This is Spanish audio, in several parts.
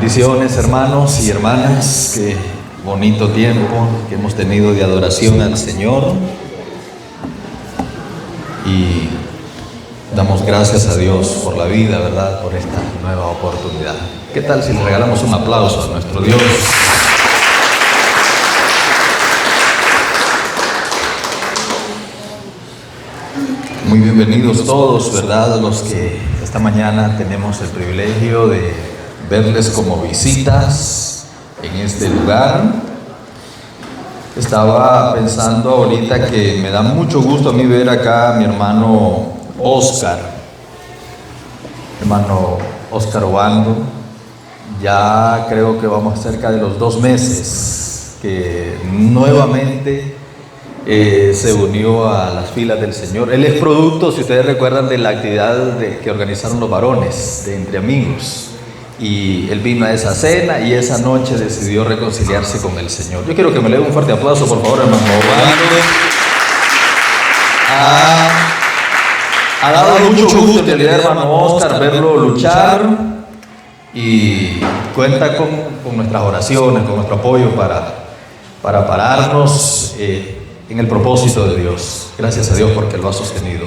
Bendiciones, hermanos y hermanas, qué bonito tiempo que hemos tenido de adoración al Señor y damos gracias a Dios por la vida, ¿verdad? Por esta nueva oportunidad. ¿Qué tal si le regalamos un aplauso a nuestro Dios? Muy bienvenidos todos, ¿verdad? Los que esta mañana tenemos el privilegio de verles como visitas en este lugar. Estaba pensando ahorita que me da mucho gusto a mí ver acá a mi hermano Oscar Obando. Ya creo que vamos cerca de los 2 meses que nuevamente se unió a las filas del Señor. Él es producto, si ustedes recuerdan, de la actividad que organizaron los varones de Entre Amigos. Y él vino a esa cena y esa noche decidió reconciliarse con el Señor. Yo quiero que me le den un fuerte aplauso, por favor, hermano Obando. Ha dado mucho gusto, en realidad, hermano Oscar, verlo luchar y cuenta con nuestras oraciones, con nuestro apoyo para pararnos en el propósito de Dios. Gracias a Dios porque lo ha sostenido.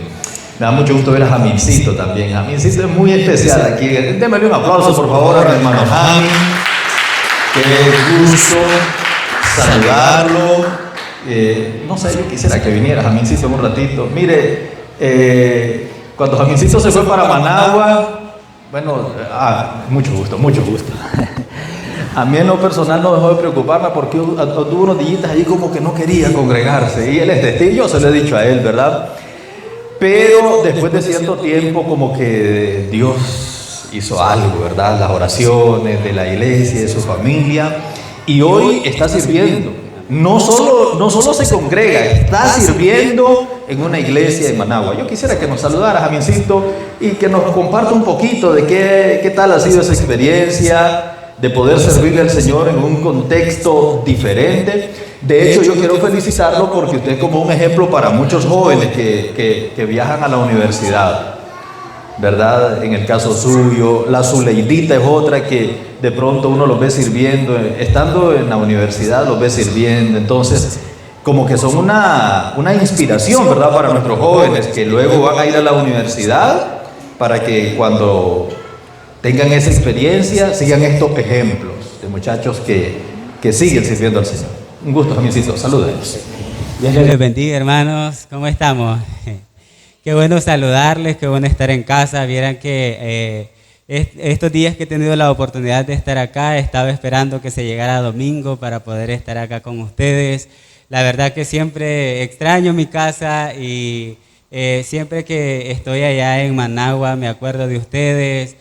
Me da mucho gusto ver a Jamincito también. Jamincito es muy especial aquí. Démele un aplauso, por favor, a mi hermano Jami. Qué gusto saludarlo. No sé, yo quisiera que viniera Jamincito en un ratito. Mire, cuando Jamincito se fue para Managua, bueno, mucho gusto. A mí en lo personal no dejó de preocuparme porque tuvo unos días ahí como que no quería congregarse. Y él es testigo, yo se lo he dicho a él, ¿verdad? Pero después de cierto tiempo como que Dios hizo algo, ¿verdad? Las oraciones de la iglesia, de su familia, y hoy está sirviendo. No solo se congrega, está sirviendo en una iglesia de Managua. Yo quisiera que nos saludara, Jamincito, y que nos comparta un poquito de qué tal ha sido esa experiencia de poder servirle al Señor en un contexto diferente. De hecho, yo quiero felicitarlo porque usted es como un ejemplo para muchos jóvenes que viajan a la universidad, ¿verdad? En el caso suyo, la Zuleidita es otra que de pronto uno los ve sirviendo, estando en la universidad los ve sirviendo. Entonces, como que son una inspiración, ¿verdad? Para nuestros jóvenes que luego van a ir a la universidad para que cuando tengan esa experiencia sigan estos ejemplos de muchachos que siguen sirviendo al Señor. Un gusto, Jamincito. Saludos. Dios les bendiga, hermanos. ¿Cómo estamos? Qué bueno saludarles, qué bueno estar en casa. Vieran que estos días que he tenido la oportunidad de estar acá, estaba esperando que se llegara domingo para poder estar acá con ustedes. La verdad que siempre extraño mi casa y siempre que estoy allá en Managua me acuerdo de ustedes,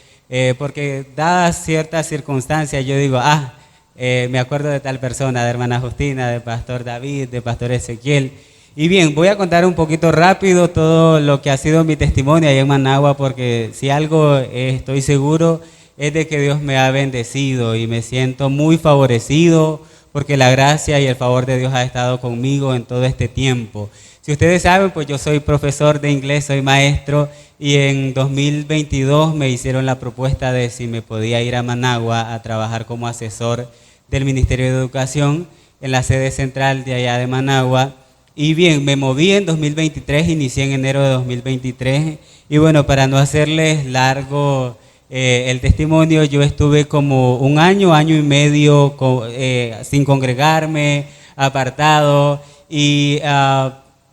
porque dadas ciertas circunstancias yo digo, me acuerdo de tal persona, de hermana Justina, de pastor David, de pastor Ezequiel. Y bien, voy a contar un poquito rápido todo lo que ha sido mi testimonio allá en Managua, porque si algo estoy seguro es de que Dios me ha bendecido y me siento muy favorecido porque la gracia y el favor de Dios ha estado conmigo en todo este tiempo. Si ustedes saben, pues yo soy profesor de inglés, soy maestro, y en 2022 me hicieron la propuesta de si me podía ir a Managua a trabajar como asesor del Ministerio de Educación en la sede central de allá de Managua. Y bien, me moví en 2023, inicié en enero de 2023, y bueno, para no hacerles largo el testimonio, yo estuve como un año y medio sin congregarme, apartado, y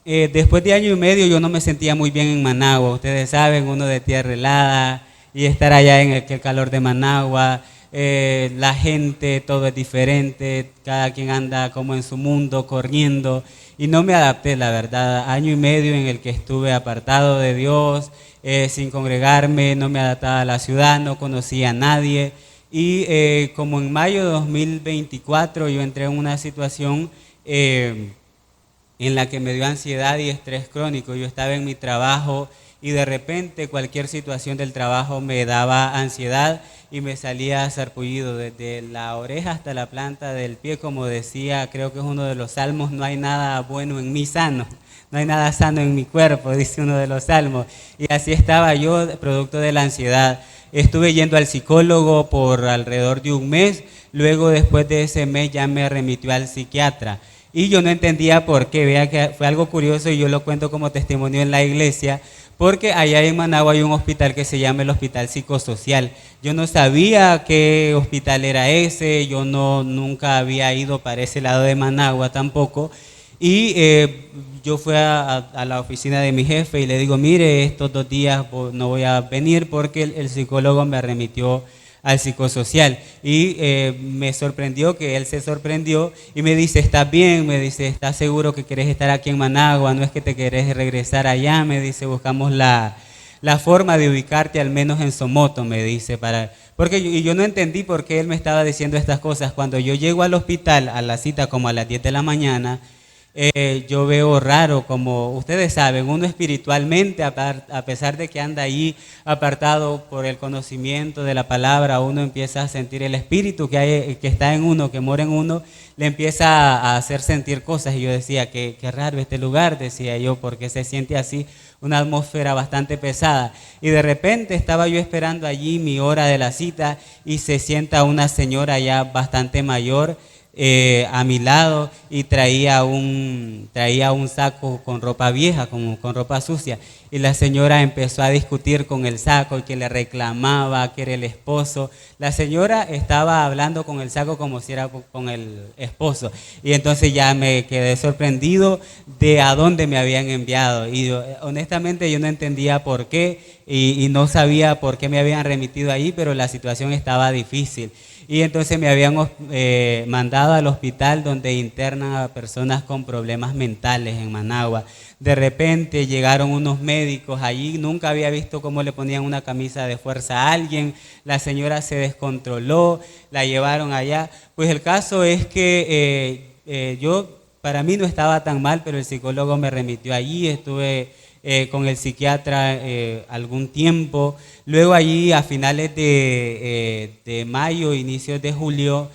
después de año y medio yo no me sentía muy bien en Managua. Ustedes saben, uno de tierra helada y estar allá en el calor de Managua, la gente, todo es diferente, cada quien anda como en su mundo, corriendo, y no me adapté, la verdad. Año y medio en el que estuve apartado de Dios, sin congregarme, no me adaptaba a la ciudad, no conocía a nadie, y como en mayo de 2024 yo entré en una situación en la que me dio ansiedad y estrés crónico. Yo estaba en mi trabajo y de repente cualquier situación del trabajo me daba ansiedad y me salía sarpullido desde la oreja hasta la planta del pie, como decía, creo que es uno de los salmos, no hay nada bueno en mí sano, no hay nada sano en mi cuerpo, dice uno de los salmos. Y así estaba yo, producto de la ansiedad. estuve yendo al psicólogo por alrededor de un mes, luego después de ese mes ya me remitió al psiquiatra. Y yo no entendía por qué, vea que fue algo curioso y yo lo cuento como testimonio en la iglesia, porque allá en Managua hay un hospital que se llama el Hospital Psicosocial. Yo no sabía qué hospital era ese, yo nunca había ido para ese lado de Managua tampoco. Y yo fui a la oficina de mi jefe y le digo, mire, estos 2 días no voy a venir porque el psicólogo me remitió al psicosocial. Y me sorprendió que él se sorprendió y me dice, ¿estás bien? Me dice, ¿estás seguro que querés estar aquí en Managua? No es que te querés regresar allá. Me dice, buscamos la forma de ubicarte al menos en Somoto, me dice, porque yo no entendí por qué él me estaba diciendo estas cosas. Cuando yo llego al hospital a la cita como a las 10 de la mañana, yo veo raro, como ustedes saben, uno espiritualmente, a pesar de que anda ahí apartado por el conocimiento de la palabra, uno empieza a sentir el espíritu que está en uno, que mora en uno, le empieza a hacer sentir cosas. Y yo decía, qué raro este lugar, decía yo, porque se siente así, una atmósfera bastante pesada. Y de repente estaba yo esperando allí mi hora de la cita y se sienta una señora ya bastante mayor, a mi lado, y traía un saco con ropa vieja, con ropa sucia, y la señora empezó a discutir con el saco y que le reclamaba que era el esposo. La señora estaba hablando con el saco como si era con el esposo, y entonces ya me quedé sorprendido de a dónde me habían enviado, y honestamente yo no entendía por qué y no sabía por qué me habían remitido ahí, pero la situación estaba difícil. Y entonces me habían mandado al hospital donde internan a personas con problemas mentales en Managua. De repente llegaron unos médicos allí, nunca había visto cómo le ponían una camisa de fuerza a alguien. La señora se descontroló, la llevaron allá. Pues el caso es que para mí no estaba tan mal, pero el psicólogo me remitió allí, estuve con el psiquiatra algún tiempo. Luego allí a finales de mayo, inicios de julio,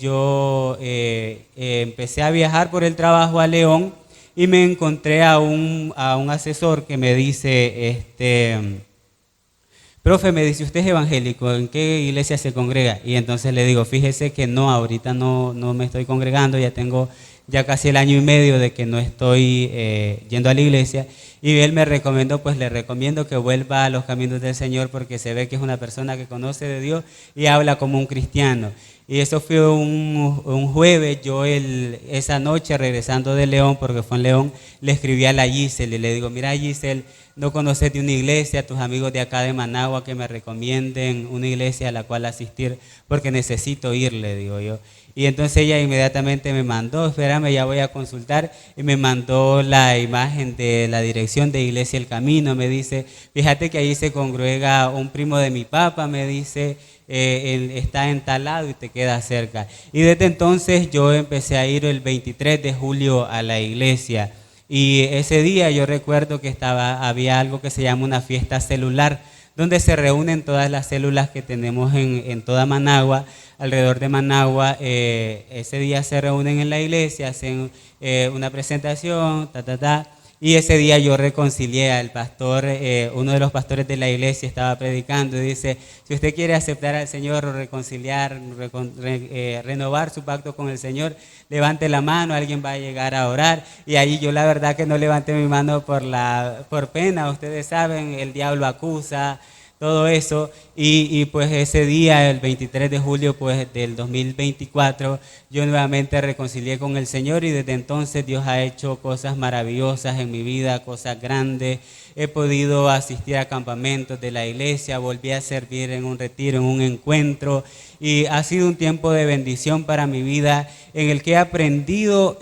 yo empecé a viajar por el trabajo a León y me encontré a un asesor que me dice, profe, me dice, ¿usted es evangélico? ¿En qué iglesia se congrega? Y entonces le digo, fíjese que no, ahorita no me estoy congregando, ya tengo casi el año y medio de que no estoy yendo a la iglesia. Y él me recomendó, pues le recomiendo que vuelva a los caminos del Señor, porque se ve que es una persona que conoce de Dios y habla como un cristiano. Y eso fue un jueves. Yo esa noche, regresando de León, porque fue en León, le escribí a la Giselle y le digo, mira Giselle, no conoces de una iglesia, tus amigos de acá de Managua que me recomienden una iglesia a la cual asistir, porque necesito ir, le digo yo. Y entonces ella inmediatamente me mandó, espérame, ya voy a consultar, y me mandó la imagen de la dirección de Iglesia El Camino. Me dice, fíjate que ahí se congrega un primo de mi papá, me dice, él está en tal lado y te queda cerca. Y desde entonces yo empecé a ir el 23 de julio a la iglesia. Y ese día yo recuerdo que había algo que se llama una fiesta celular, donde se reúnen todas las células que tenemos en toda Managua, alrededor de Managua. Ese día se reúnen en la iglesia, hacen una presentación, y ese día yo reconcilié al pastor, uno de los pastores de la iglesia estaba predicando y dice, si usted quiere aceptar al Señor o reconciliar, renovar su pacto con el Señor, levante la mano, alguien va a llegar a orar. Y ahí yo la verdad que no levanté mi mano por pena, ustedes saben, el diablo acusa, todo eso, y pues ese día, el 23 de julio pues del 2024, yo nuevamente reconcilié con el Señor, y desde entonces Dios ha hecho cosas maravillosas en mi vida, cosas grandes. He podido asistir a campamentos de la iglesia, volví a servir en un retiro, en un encuentro, y ha sido un tiempo de bendición para mi vida, en el que he aprendido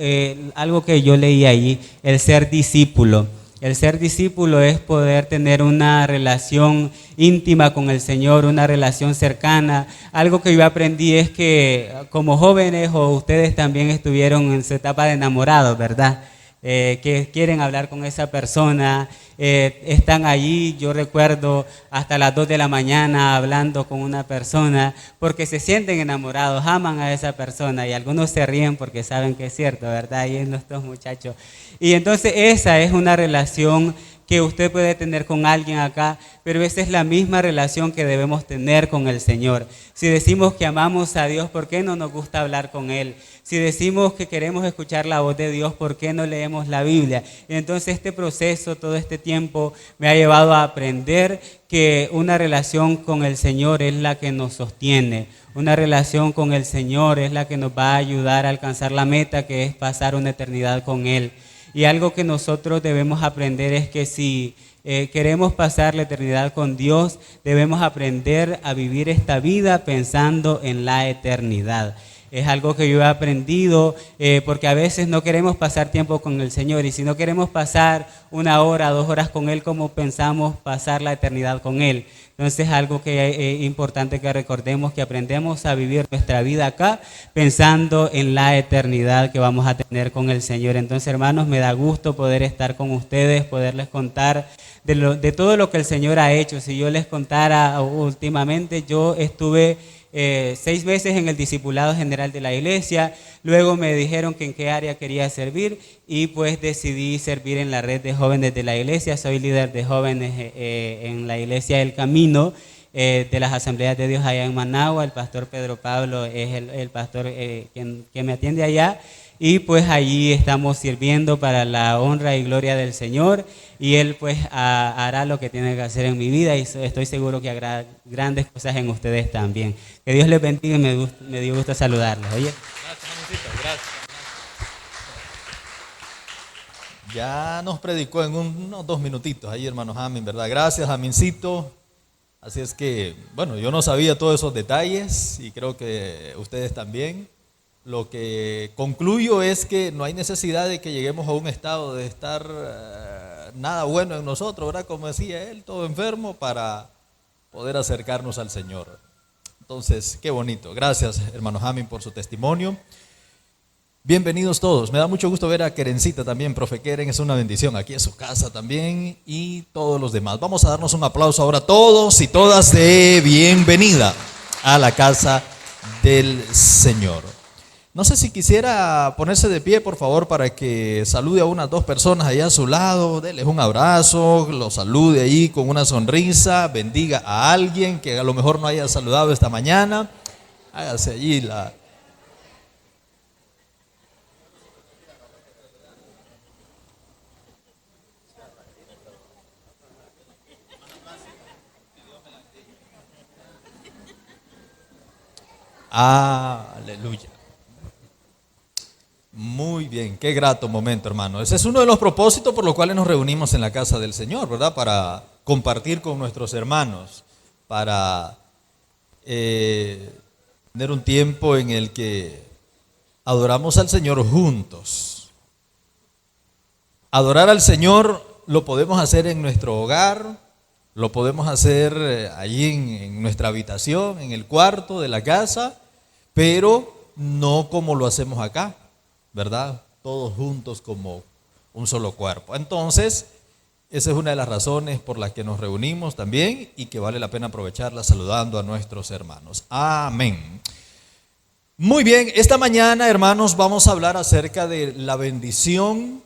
algo que yo leí allí, el ser discípulo. El ser discípulo es poder tener una relación íntima con el Señor, una relación cercana. Algo que yo aprendí es que como jóvenes, o ustedes también estuvieron en su etapa de enamorados, ¿verdad? Que quieren hablar con esa persona, están allí, yo recuerdo hasta las 2 de la mañana hablando con una persona porque se sienten enamorados, aman a esa persona, y algunos se ríen porque saben que es cierto, ¿verdad? Y en estos muchachos. Y entonces esa es una relación que usted puede tener con alguien acá, pero esa es la misma relación que debemos tener con el Señor. Si decimos que amamos a Dios, ¿por qué no nos gusta hablar con Él? Si decimos que queremos escuchar la voz de Dios, ¿por qué no leemos la Biblia? Y entonces este proceso, todo este tiempo, me ha llevado a aprender que una relación con el Señor es la que nos sostiene. Una relación con el Señor es la que nos va a ayudar a alcanzar la meta, que es pasar una eternidad con Él. Y algo que nosotros debemos aprender es que si queremos pasar la eternidad con Dios, debemos aprender a vivir esta vida pensando en la eternidad. Es algo que yo he aprendido porque a veces no queremos pasar tiempo con el Señor, y si no queremos pasar 1 hora, 2 horas con Él, ¿cómo pensamos pasar la eternidad con Él? Entonces es algo que es importante que recordemos, que aprendemos a vivir nuestra vida acá pensando en la eternidad que vamos a tener con el Señor. Entonces, hermanos, me da gusto poder estar con ustedes, poderles contar de todo lo que el Señor ha hecho. Si yo les contara últimamente, yo estuve 6 meses en el discipulado general de la iglesia, luego me dijeron que en qué área quería servir y pues decidí servir en la red de jóvenes de la iglesia. Soy líder de jóvenes en la iglesia El Camino de las Asambleas de Dios allá en Managua. El pastor Pedro Pablo es el pastor que me atiende allá, y pues allí estamos sirviendo para la honra y gloria del Señor, y Él pues hará lo que tiene que hacer en mi vida, y estoy seguro que hará grandes cosas en ustedes también. Que Dios les bendiga, y me dio gusto saludarles. Oye. Gracias, Jamoncito, gracias. Ya nos predicó en unos 2 minutitos ahí, hermano Jamin, ¿verdad? Gracias, Jamincito. Así es que, bueno, yo no sabía todos esos detalles y creo que ustedes también. Lo que concluyo es que no hay necesidad de que lleguemos a un estado de estar nada bueno en nosotros, ¿verdad? Como decía él, todo enfermo, para poder acercarnos al Señor. Entonces, qué bonito. Gracias, hermano Jamin, por su testimonio. Bienvenidos todos. Me da mucho gusto ver a Kerencita también. Profe Keren, es una bendición aquí en su casa también, y todos los demás. Vamos a darnos un aplauso ahora a todos y todas de bienvenida a la casa del Señor. No sé si quisiera ponerse de pie, por favor, para que salude a unas 2 personas allá a su lado, déles un abrazo, los salude ahí con una sonrisa, bendiga a alguien que a lo mejor no haya saludado esta mañana. Hágase allí la... Aleluya. Muy bien, qué grato momento, hermano. Ese es uno de los propósitos por los cuales nos reunimos en la casa del Señor, ¿verdad? Para compartir con nuestros hermanos, para tener un tiempo en el que adoramos al Señor juntos. Adorar al Señor lo podemos hacer en nuestro hogar, lo podemos hacer allí en nuestra habitación, en el cuarto de la casa, pero no como lo hacemos acá, ¿verdad? Todos juntos como un solo cuerpo. Entonces, esa es una de las razones por las que nos reunimos también, y que vale la pena aprovecharla saludando a nuestros hermanos. Amén. Muy bien, esta mañana, hermanos, vamos a hablar acerca de la bendición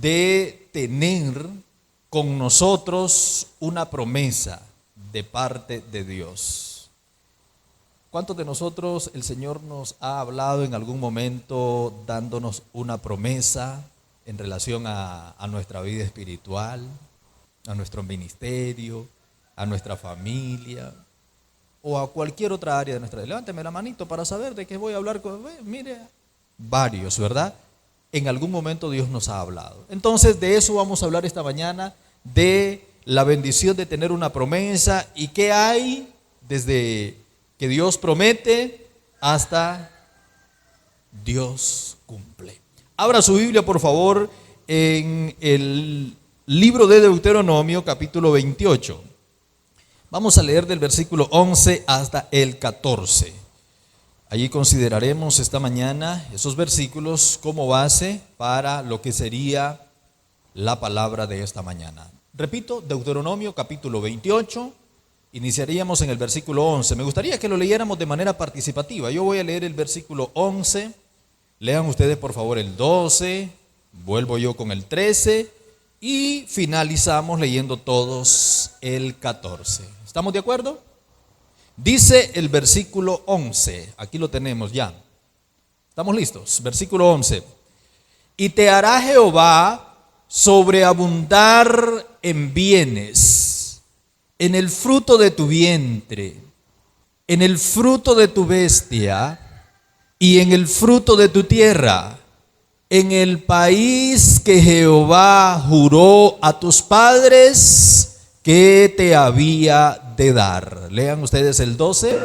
de tener con nosotros una promesa de parte de Dios. ¿Cuántos de nosotros el Señor nos ha hablado en algún momento dándonos una promesa en relación a nuestra vida espiritual, a nuestro ministerio, a nuestra familia o a cualquier otra área de nuestra vida? Levánteme la manito para saber de qué voy a hablar. Mire, varios, ¿verdad? En algún momento Dios nos ha hablado. Entonces, de eso vamos a hablar esta mañana, de la bendición de tener una promesa y qué hay desde que Dios promete hasta Dios cumple. Abra su Biblia, por favor, en el libro de Deuteronomio, capítulo 28. Vamos a leer del versículo 11 hasta el 14. Allí consideraremos esta mañana esos versículos como base para lo que sería la palabra de esta mañana. Repito, Deuteronomio capítulo 28, iniciaríamos en el versículo 11. Me gustaría que lo leyéramos de manera participativa. Yo voy a leer el versículo 11, lean ustedes por favor el 12, vuelvo yo con el 13 y finalizamos leyendo todos el 14. ¿Estamos de acuerdo? Dice el versículo 11, aquí lo tenemos ya. ¿Estamos listos? Versículo 11. Y te hará Jehová sobreabundar en bienes, en el fruto de tu vientre, en el fruto de tu bestia y en el fruto de tu tierra, en el país que Jehová juró a tus padres que te había de dar. Lean ustedes el 12.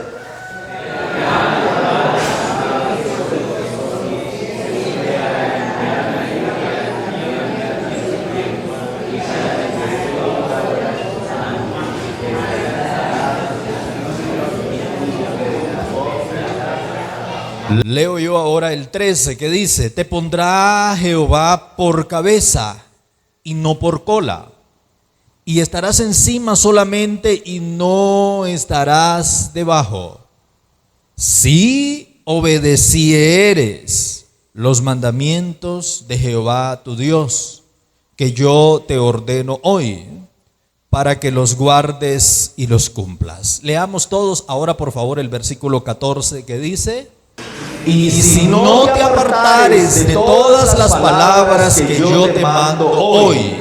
Leo yo ahora el 13 que dice: te pondrá Jehová por cabeza y no por cola, y estarás encima solamente y no estarás debajo, si obedecieres los mandamientos de Jehová tu Dios, que yo te ordeno hoy, para que los guardes y los cumplas. Leamos todos ahora por favor el versículo 14 que dice: y si no te apartares de todas las palabras que yo te mando hoy,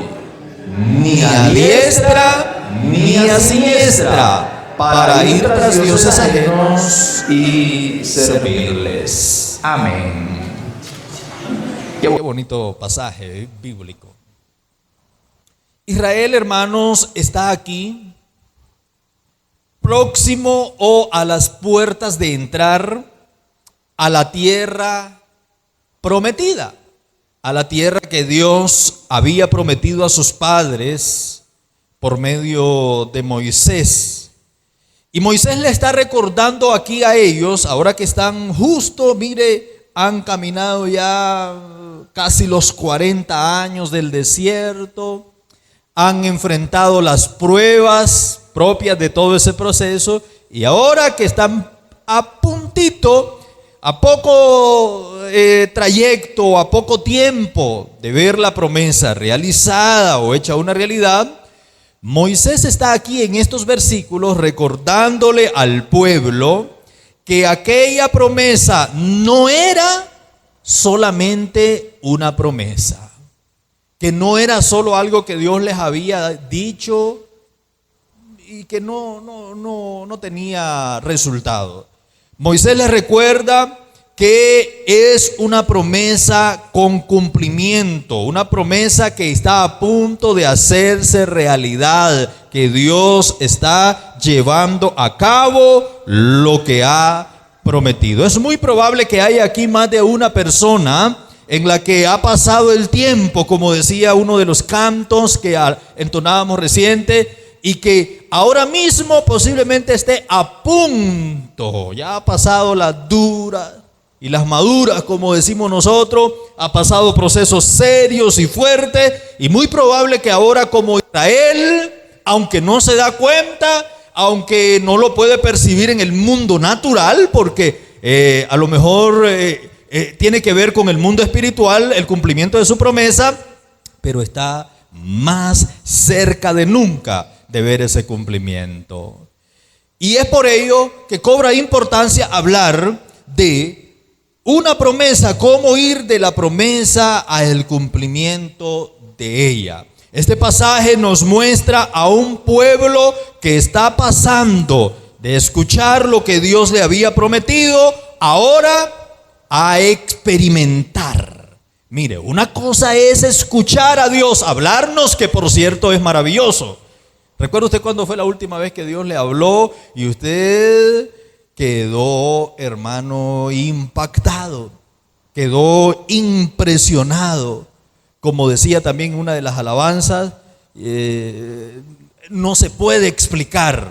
ni a diestra ni a siniestra, para ir tras dioses ajenos y servirles. Amén. Qué bonito pasaje bíblico. Israel, hermanos, está aquí, próximo o a las puertas de entrar a la tierra prometida, a la tierra que Dios había prometido a sus padres por medio de Moisés. Y Moisés le está recordando aquí a ellos, ahora que están justo, mire, han caminado ya casi los 40 años del desierto, han enfrentado las pruebas propias de todo ese proceso, y ahora que están a puntito, a poco trayecto, a poco tiempo de ver la promesa realizada o hecha una realidad, Moisés está aquí en estos versículos recordándole al pueblo que aquella promesa no era solamente una promesa, que no era solo algo que Dios les había dicho y que no tenía resultado. Moisés les recuerda que es una promesa con cumplimiento, una promesa que está a punto de hacerse realidad, que Dios está llevando a cabo lo que ha prometido. Es muy probable que haya aquí más de una persona en la que ha pasado el tiempo, como decía uno de los cantos que entonábamos reciente, y que ahora mismo posiblemente esté a punto, ya ha pasado las duras y las maduras, como decimos nosotros, ha pasado procesos serios y fuertes, y muy probable que ahora, como Israel, aunque no se da cuenta, aunque no lo puede percibir en el mundo natural, porque a lo mejor tiene que ver con el mundo espiritual, el cumplimiento de su promesa, pero está más cerca de nunca de ver ese cumplimiento. Y es por ello que cobra importancia hablar de una promesa, cómo ir de la promesa al cumplimiento de ella. Este pasaje nos muestra a un pueblo que está pasando de escuchar lo que Dios le había prometido, ahora a experimentar. Mire, una cosa es escuchar a Dios hablarnos, que por cierto es maravilloso. ¿Recuerda usted cuándo fue la última vez que Dios le habló y usted quedó, hermano, impactado, quedó impresionado? Como decía también una de las alabanzas, no se puede explicar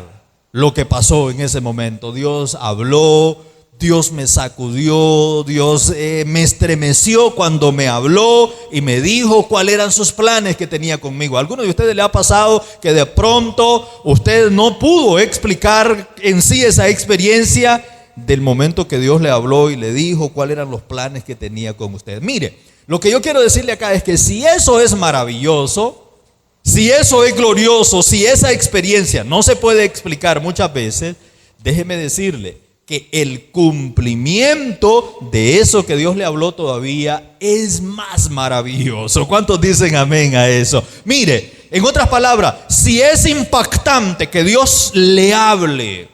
lo que pasó en ese momento. Dios habló, Dios me sacudió, Dios me estremeció cuando me habló y me dijo cuáles eran sus planes que tenía conmigo. ¿A alguno de ustedes le ha pasado que de pronto usted no pudo explicar en sí esa experiencia del momento que Dios le habló y le dijo cuáles eran los planes que tenía con usted? Mire, lo que yo quiero decirle acá es que si eso es maravilloso, si eso es glorioso, si esa experiencia no se puede explicar muchas veces, déjeme decirle que el cumplimiento de eso que Dios le habló todavía es más maravilloso. ¿Cuántos dicen amén a eso? Mire, en otras palabras, si es impactante que Dios le hable,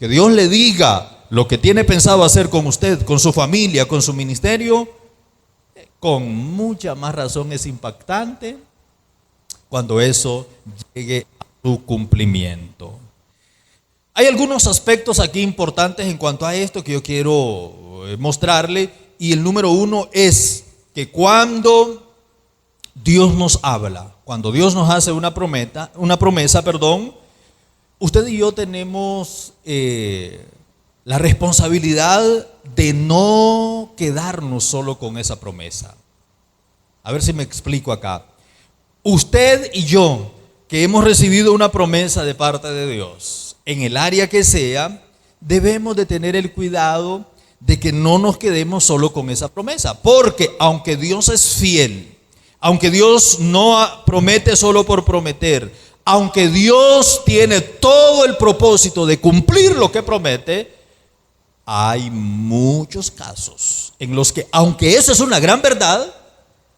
que Dios le diga lo que tiene pensado hacer con usted, con su familia, con su ministerio, con mucha más razón es impactante cuando eso llegue a su cumplimiento. Hay algunos aspectos aquí importantes en cuanto a esto que yo quiero mostrarle, y el número uno es que cuando Dios nos habla, cuando Dios nos hace una promesa, usted y yo tenemos la responsabilidad de no quedarnos solo con esa promesa. A ver si me explico acá. Usted y yo, que hemos recibido una promesa de parte de Dios, en el área que sea, debemos de tener el cuidado de que no nos quedemos solo con esa promesa. Porque aunque Dios es fiel, aunque Dios no promete solo por prometer, aunque Dios tiene todo el propósito de cumplir lo que promete, hay muchos casos en los que, aunque eso es una gran verdad,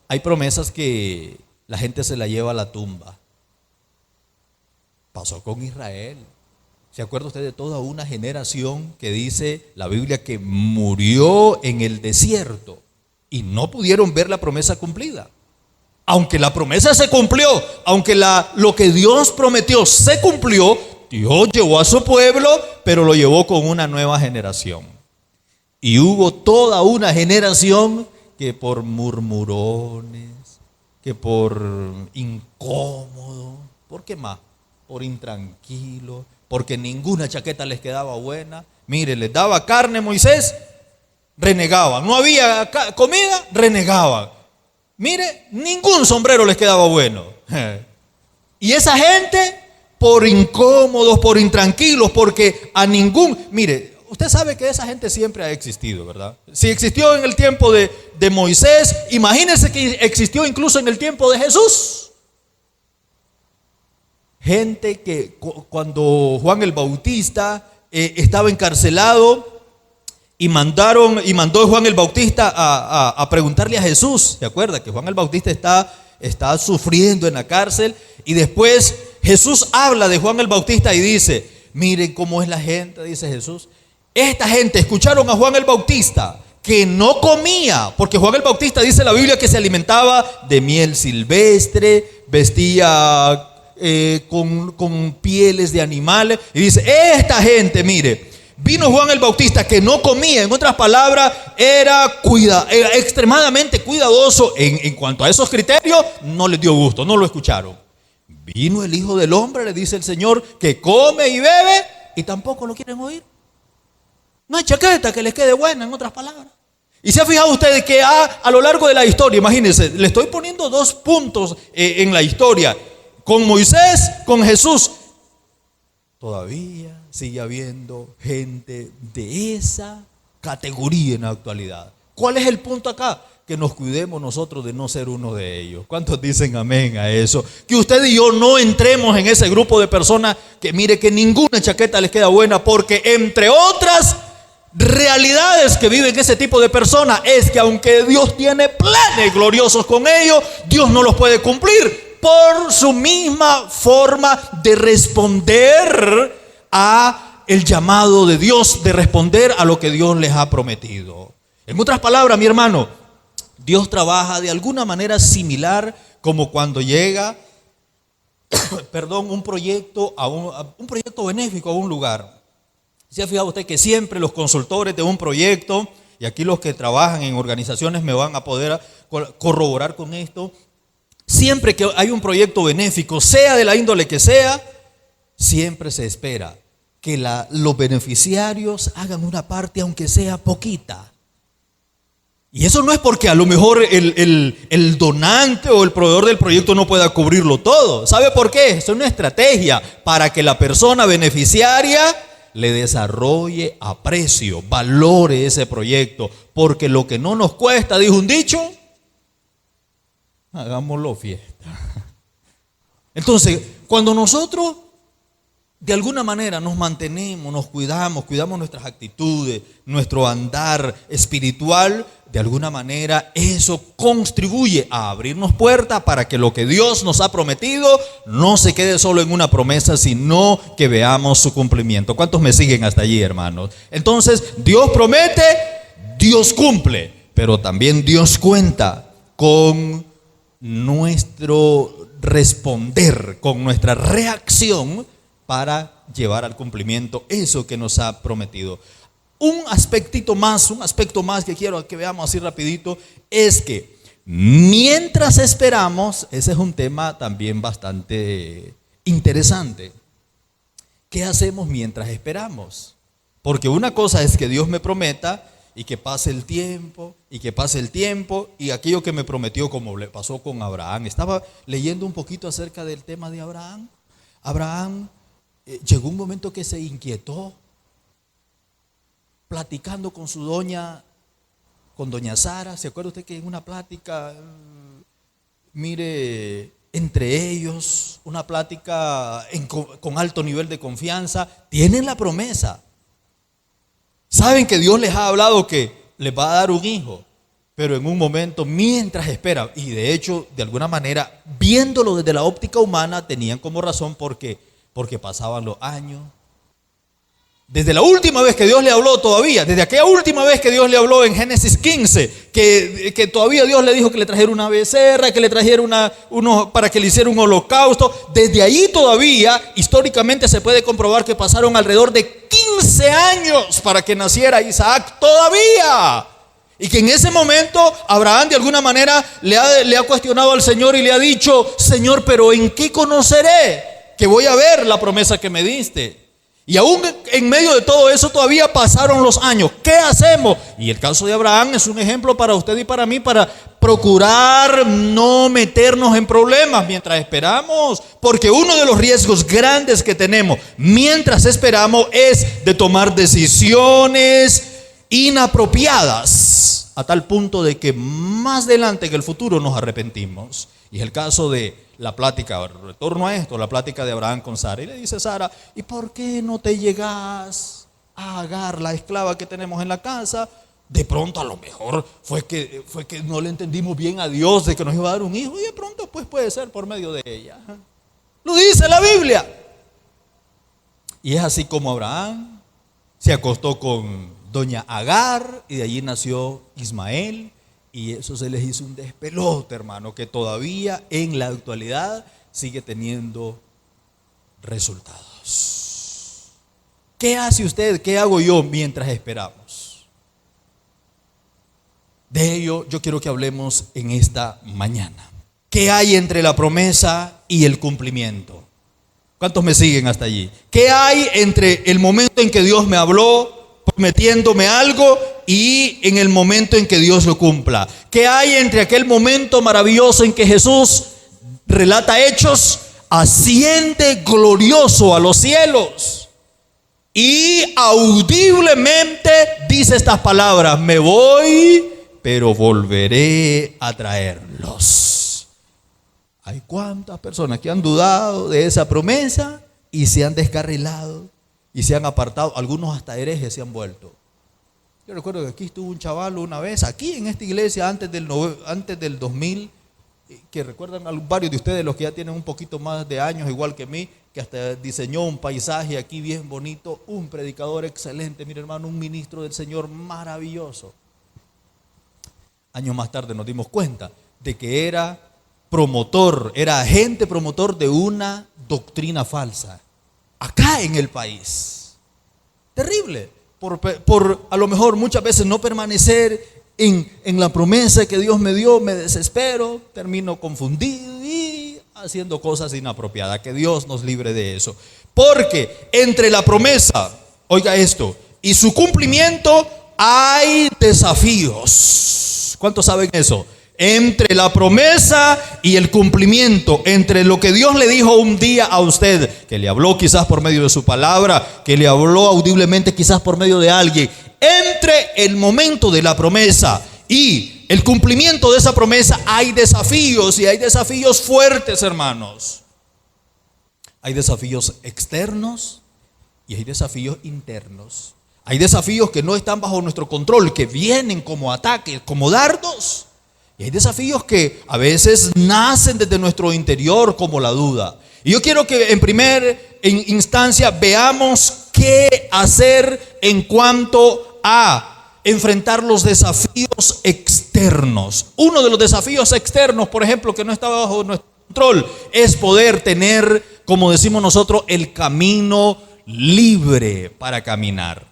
hay promesas que la gente se la lleva a la tumba. Pasó con Israel. ¿Se acuerda usted de toda una generación que dice la Biblia que murió en el desierto y no pudieron ver la promesa cumplida? Aunque la promesa se cumplió, aunque lo que Dios prometió se cumplió, Dios llevó a su pueblo, pero lo llevó con una nueva generación. Y hubo toda una generación que por murmurones, que por incómodo, ¿por qué más? Por intranquilo, porque ninguna chaqueta les quedaba buena. Mire, les daba carne Moisés, renegaban. No había comida, renegaban. Mire, ningún sombrero les quedaba bueno. Y esa gente, por incómodos, por intranquilos, porque a mire, usted sabe que esa gente siempre ha existido, ¿verdad? Si existió en el tiempo de Moisés, imagínense que existió incluso en el tiempo de Jesús. Gente que cuando Juan el Bautista estaba encarcelado y mandó Juan el Bautista a preguntarle a Jesús. ¿Se acuerda que Juan el Bautista está sufriendo en la cárcel? Y después Jesús habla de Juan el Bautista y dice, miren cómo es la gente, dice Jesús. Esta gente escucharon a Juan el Bautista que no comía, porque Juan el Bautista dice la Biblia que se alimentaba de miel silvestre, vestía con pieles de animales. Y dice, esta gente, mire, vino Juan el Bautista que no comía. En otras palabras, era extremadamente cuidadoso en cuanto a esos criterios. No les dio gusto, no lo escucharon. Vino el Hijo del Hombre, le dice el Señor, que come y bebe y tampoco lo quieren oír. No hay chaqueta que les quede buena, en otras palabras. Y se ha fijado usted que a lo largo de la historia, imagínense, le estoy poniendo 2 puntos en la historia. Con Moisés, con Jesús, todavía sigue habiendo gente de esa categoría en la actualidad. ¿Cuál es el punto acá? Que nos cuidemos nosotros de no ser uno de ellos. ¿Cuántos dicen amén a eso? Que usted y yo no entremos en ese grupo de personas que mire que ninguna chaqueta les queda buena, porque entre otras realidades que viven ese tipo de personas es que aunque Dios tiene planes gloriosos con ellos, Dios no los puede cumplir por su misma forma de responder a el llamado de Dios, de responder a lo que Dios les ha prometido. En otras palabras, mi hermano, Dios trabaja de alguna manera similar como cuando llega un proyecto un proyecto benéfico a un lugar. ¿Se ha fijado usted que siempre los consultores de un proyecto, y aquí los que trabajan en organizaciones me van a poder corroborar con esto, siempre que hay un proyecto benéfico, sea de la índole que sea, siempre se espera que los beneficiarios hagan una parte, aunque sea poquita. Y eso no es porque a lo mejor el donante o el proveedor del proyecto no pueda cubrirlo todo. ¿Sabe por qué? Es una estrategia para que la persona beneficiaria le desarrolle, aprecio, valore ese proyecto. Porque lo que no nos cuesta, dijo un dicho, hagámoslo fiesta. Entonces, cuando nosotros de alguna manera nos mantenemos, nos cuidamos nuestras actitudes, nuestro andar espiritual, de alguna manera eso contribuye a abrirnos puertas para que lo que Dios nos ha prometido no se quede solo en una promesa, sino que veamos su cumplimiento. ¿Cuántos me siguen hasta allí, hermanos? Entonces, Dios promete, Dios cumple, pero también Dios cuenta con nuestro responder, con nuestra reacción para llevar al cumplimiento eso que nos ha prometido. Un aspecto más que quiero que veamos así rapidito, es que mientras esperamos, ese es un tema también bastante interesante. ¿Qué hacemos mientras esperamos? Porque una cosa es que Dios me prometa y que pase el tiempo, y aquello que me prometió, como le pasó con Abraham. Estaba leyendo un poquito acerca del tema de Abraham. Abraham llegó un momento que se inquietó, platicando con su doña Sara. ¿Se acuerda usted que en una plática, entre ellos, una plática con alto nivel de confianza, tienen la promesa? Saben que Dios les ha hablado que les va a dar un hijo, pero en un momento, mientras esperan, y de hecho, de alguna manera, viéndolo desde la óptica humana, tenían como razón porque pasaban los años. Desde la última vez que Dios le habló todavía, desde aquella última vez que Dios le habló en Génesis 15, que todavía Dios le dijo que le trajera una becerra, que le trajera para que le hiciera un holocausto, desde ahí todavía, históricamente se puede comprobar que pasaron alrededor de 15 años para que naciera Isaac todavía. Y que en ese momento Abraham de alguna manera le ha cuestionado al Señor y le ha dicho: Señor, pero ¿en qué conoceré que voy a ver la promesa que me diste? Y aún en medio de todo eso todavía pasaron los años. ¿Qué hacemos? Y el caso de Abraham es un ejemplo para usted y para mí, para procurar no meternos en problemas mientras esperamos. Porque uno de los riesgos grandes que tenemos mientras esperamos es de tomar decisiones inapropiadas, a tal punto de que más adelante en el futuro nos arrepentimos. Y es el caso de la plática, retorno a esto, la plática de Abraham con Sara. Y le dice Sara: ¿y por qué no te llegas a Agar, la esclava que tenemos en la casa? De pronto a lo mejor fue que no le entendimos bien a Dios de que nos iba a dar un hijo, y de pronto pues puede ser por medio de ella. Lo dice la Biblia. Y es así como Abraham se acostó con doña Agar, y de allí nació Ismael. Y eso se les hizo un despelote, hermano, que todavía en la actualidad sigue teniendo resultados. ¿Qué hace usted? ¿Qué hago yo mientras esperamos? De ello yo quiero que hablemos en esta mañana. ¿Qué hay entre la promesa y el cumplimiento? ¿Cuántos me siguen hasta allí? ¿Qué hay entre el momento en que Dios me habló prometiéndome algo y en el momento en que Dios lo cumpla? ¿Qué hay entre aquel momento maravilloso en que Jesús relata hechos, asciende glorioso a los cielos y audiblemente dice estas palabras: me voy, pero volveré a traerlos? Hay cuántas personas que han dudado de esa promesa y se han descarrilado y se han apartado. Algunos hasta herejes se han vuelto. Yo recuerdo que aquí estuvo un chaval una vez, aquí en esta iglesia, antes del 2000, que recuerdan varios de ustedes, los que ya tienen un poquito más de años, igual que mí, que hasta diseñó un paisaje aquí bien bonito, un predicador excelente, mire hermano, un ministro del Señor maravilloso. Años más tarde nos dimos cuenta de que era agente promotor de una doctrina falsa, acá en el país. Terrible. Por a lo mejor muchas veces no permanecer en la promesa que Dios me dio, me desespero, termino confundido y haciendo cosas inapropiadas. Que Dios nos libre de eso. Porque entre la promesa, oiga esto, y su cumplimiento hay desafíos. ¿Cuántos saben eso? Entre la promesa y el cumplimiento, entre lo que Dios le dijo un día a usted, que le habló quizás por medio de su palabra, que le habló audiblemente quizás por medio de alguien, entre el momento de la promesa y el cumplimiento de esa promesa hay desafíos, y hay desafíos fuertes, hermanos. Hay desafíos externos y hay desafíos internos. Hay desafíos que no están bajo nuestro control, que vienen como ataques, como dardos. Y hay desafíos que a veces nacen desde nuestro interior, como la duda. Y yo quiero que en primera instancia veamos qué hacer en cuanto a enfrentar los desafíos externos. Uno de los desafíos externos, por ejemplo, que no está bajo nuestro control, es poder tener, como decimos nosotros, el camino libre para caminar.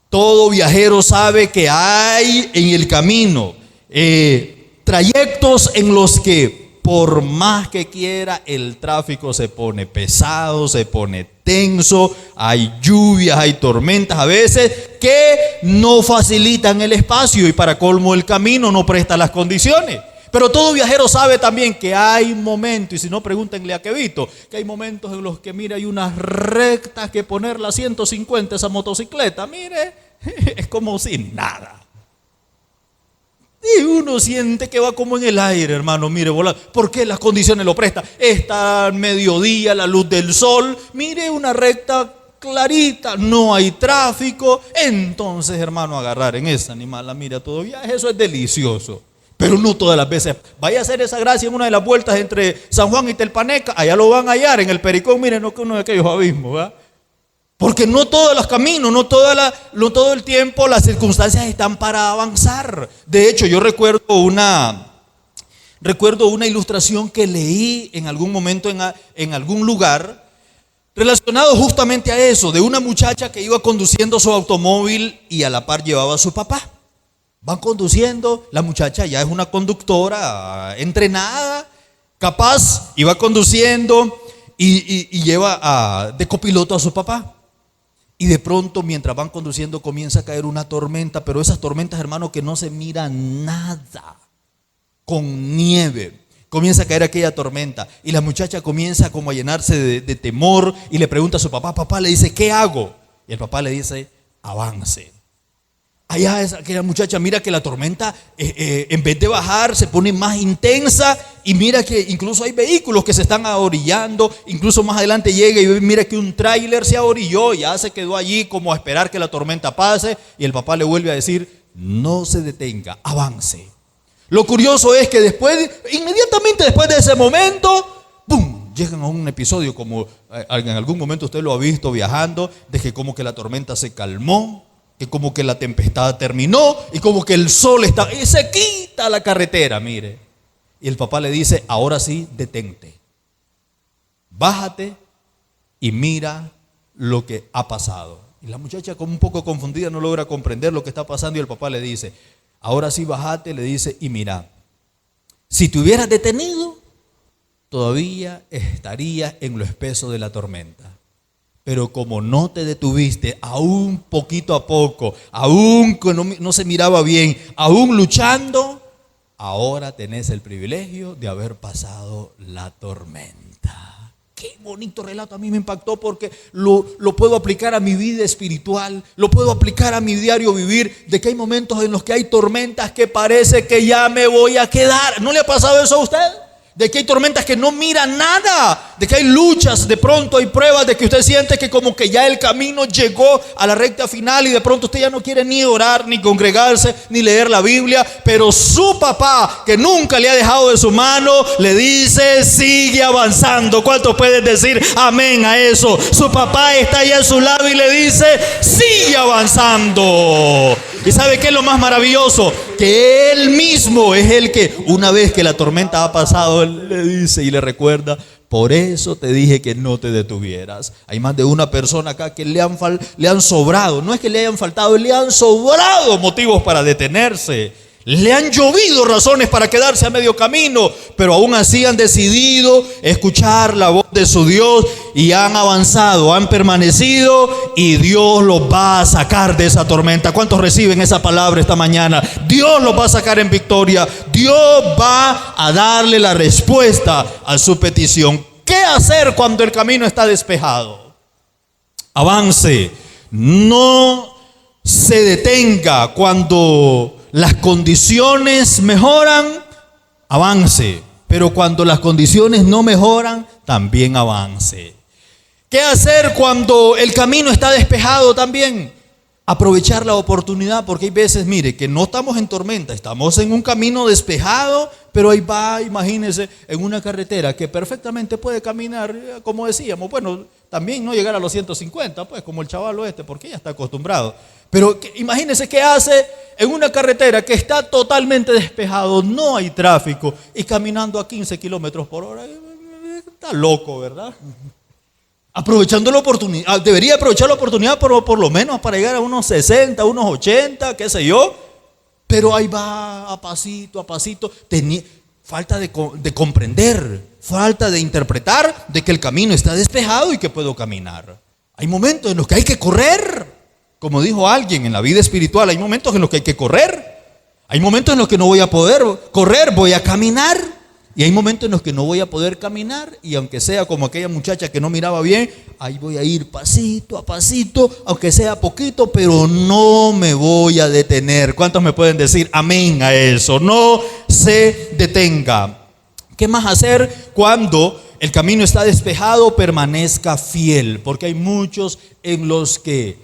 Todo viajero sabe que hay en el camino trayectos en los que por más que quiera el tráfico se pone pesado, se pone tenso, hay lluvias, hay tormentas a veces que no facilitan el espacio y para colmo el camino no presta las condiciones. Pero todo viajero sabe también que hay momentos, y si no pregúntenle a Kevito, que hay momentos en los que mira, hay unas rectas que ponerla a 150 esa motocicleta, mire, es como sin nada. Y uno siente que va como en el aire, hermano, mire, volando. ¿Por qué las condiciones lo prestan? Está al mediodía, la luz del sol, mire, una recta clarita, no hay tráfico. Entonces, hermano, agarrar en esa animal, la mira todo viaje, eso es delicioso. Pero no todas las veces. Vaya a hacer esa gracia en una de las vueltas entre San Juan y Telpaneca, allá lo van a hallar en el Pericón, miren, no que uno de aquellos abismos, ¿verdad? Porque no todos los caminos, no todo el tiempo las circunstancias están para avanzar. De hecho, yo recuerdo una ilustración que leí en algún momento en algún lugar relacionado justamente a eso, de una muchacha que iba conduciendo su automóvil y a la par llevaba a su papá. Van conduciendo, la muchacha ya es una conductora entrenada, capaz, y va conduciendo y lleva de copiloto a su papá. Y de pronto, mientras van conduciendo, comienza a caer una tormenta, pero esas tormentas, hermano, que no se mira nada, con nieve. Comienza a caer aquella tormenta y la muchacha comienza como a llenarse de temor y le pregunta a su papá, papá, le dice, ¿qué hago? Y el papá le dice, avance. Allá es aquella muchacha, mira que la tormenta en vez de bajar se pone más intensa y mira que incluso hay vehículos que se están ahorillando, incluso más adelante llega y mira que un tráiler se ahorilló, ya se quedó allí como a esperar que la tormenta pase y el papá le vuelve a decir, no se detenga, avance. Lo curioso es que inmediatamente después de ese momento, ¡pum!, llegan a un episodio como en algún momento usted lo ha visto viajando, de que como que la tormenta se calmó, que como que la tempestad terminó y como que el sol está y se quita la carretera, mire. Y el papá le dice, ahora sí, detente, bájate y mira lo que ha pasado. Y la muchacha, como un poco confundida, no logra comprender lo que está pasando y el papá le dice, ahora sí, bájate, le dice, y mira, si te hubieras detenido, todavía estarías en lo espeso de la tormenta. Pero como no te detuviste, aún poquito a poco, aún que no se miraba bien, aún luchando, ahora tenés el privilegio de haber pasado la tormenta. Qué bonito relato, a mí me impactó porque lo puedo aplicar a mi vida espiritual, lo puedo aplicar a mi diario vivir, de que hay momentos en los que hay tormentas que parece que ya me voy a quedar. ¿No le ha pasado eso a usted? De que hay tormentas que no miran nada, de que hay luchas, de pronto hay pruebas, de que usted siente que como que ya el camino llegó a la recta final y de pronto usted ya no quiere ni orar, ni congregarse, ni leer la Biblia, pero su papá, que nunca le ha dejado de su mano, le dice, sigue avanzando. ¿Cuántos pueden decir amén a eso? Su papá está ahí a su lado y le dice, sigue avanzando. ¿Y sabe qué es lo más maravilloso? Que Él mismo es el que, una vez que la tormenta ha pasado, Él le dice y le recuerda, por eso te dije que no te detuvieras. Hay más de una persona acá que le han sobrado, no es que le hayan faltado, le han sobrado motivos para detenerse. Le han llovido razones para quedarse a medio camino, pero aún así han decidido escuchar la voz de su Dios y han avanzado, han permanecido y Dios los va a sacar de esa tormenta. ¿Cuántos reciben esa palabra esta mañana? Dios los va a sacar en victoria. Dios va a darle la respuesta a su petición. ¿Qué hacer cuando el camino está despejado? Avance, no se detenga cuando las condiciones mejoran, avance. Pero cuando las condiciones no mejoran, también avance. ¿Qué hacer cuando el camino está despejado también? Aprovechar la oportunidad, porque hay veces, mire, que no estamos en tormenta, estamos en un camino despejado, pero ahí va, imagínense, en una carretera que perfectamente puede caminar, como decíamos, bueno, también no llegar a los 150, pues como el chavalo porque ya está acostumbrado. Pero imagínense qué hace en una carretera que está totalmente despejado, no hay tráfico, y caminando a 15 kilómetros por hora, está loco, ¿verdad? Aprovechando la oportunidad, debería aprovechar la oportunidad por lo menos para llegar a unos 60, unos 80, qué sé yo, pero ahí va a pasito, falta de comprender, falta de interpretar de que el camino está despejado y que puedo caminar. Hay momentos en los que hay que correr, como dijo alguien en la vida espiritual, hay momentos en los que hay que correr, hay momentos en los que no voy a poder correr, voy a caminar. Y hay momentos en los que no voy a poder caminar y aunque sea como aquella muchacha que no miraba bien, ahí voy a ir pasito a pasito, aunque sea poquito, pero no me voy a detener. ¿Cuántos me pueden decir amén a eso? No se detenga. ¿Qué más hacer cuando el camino está despejado? Permanezca fiel, porque hay muchos en los que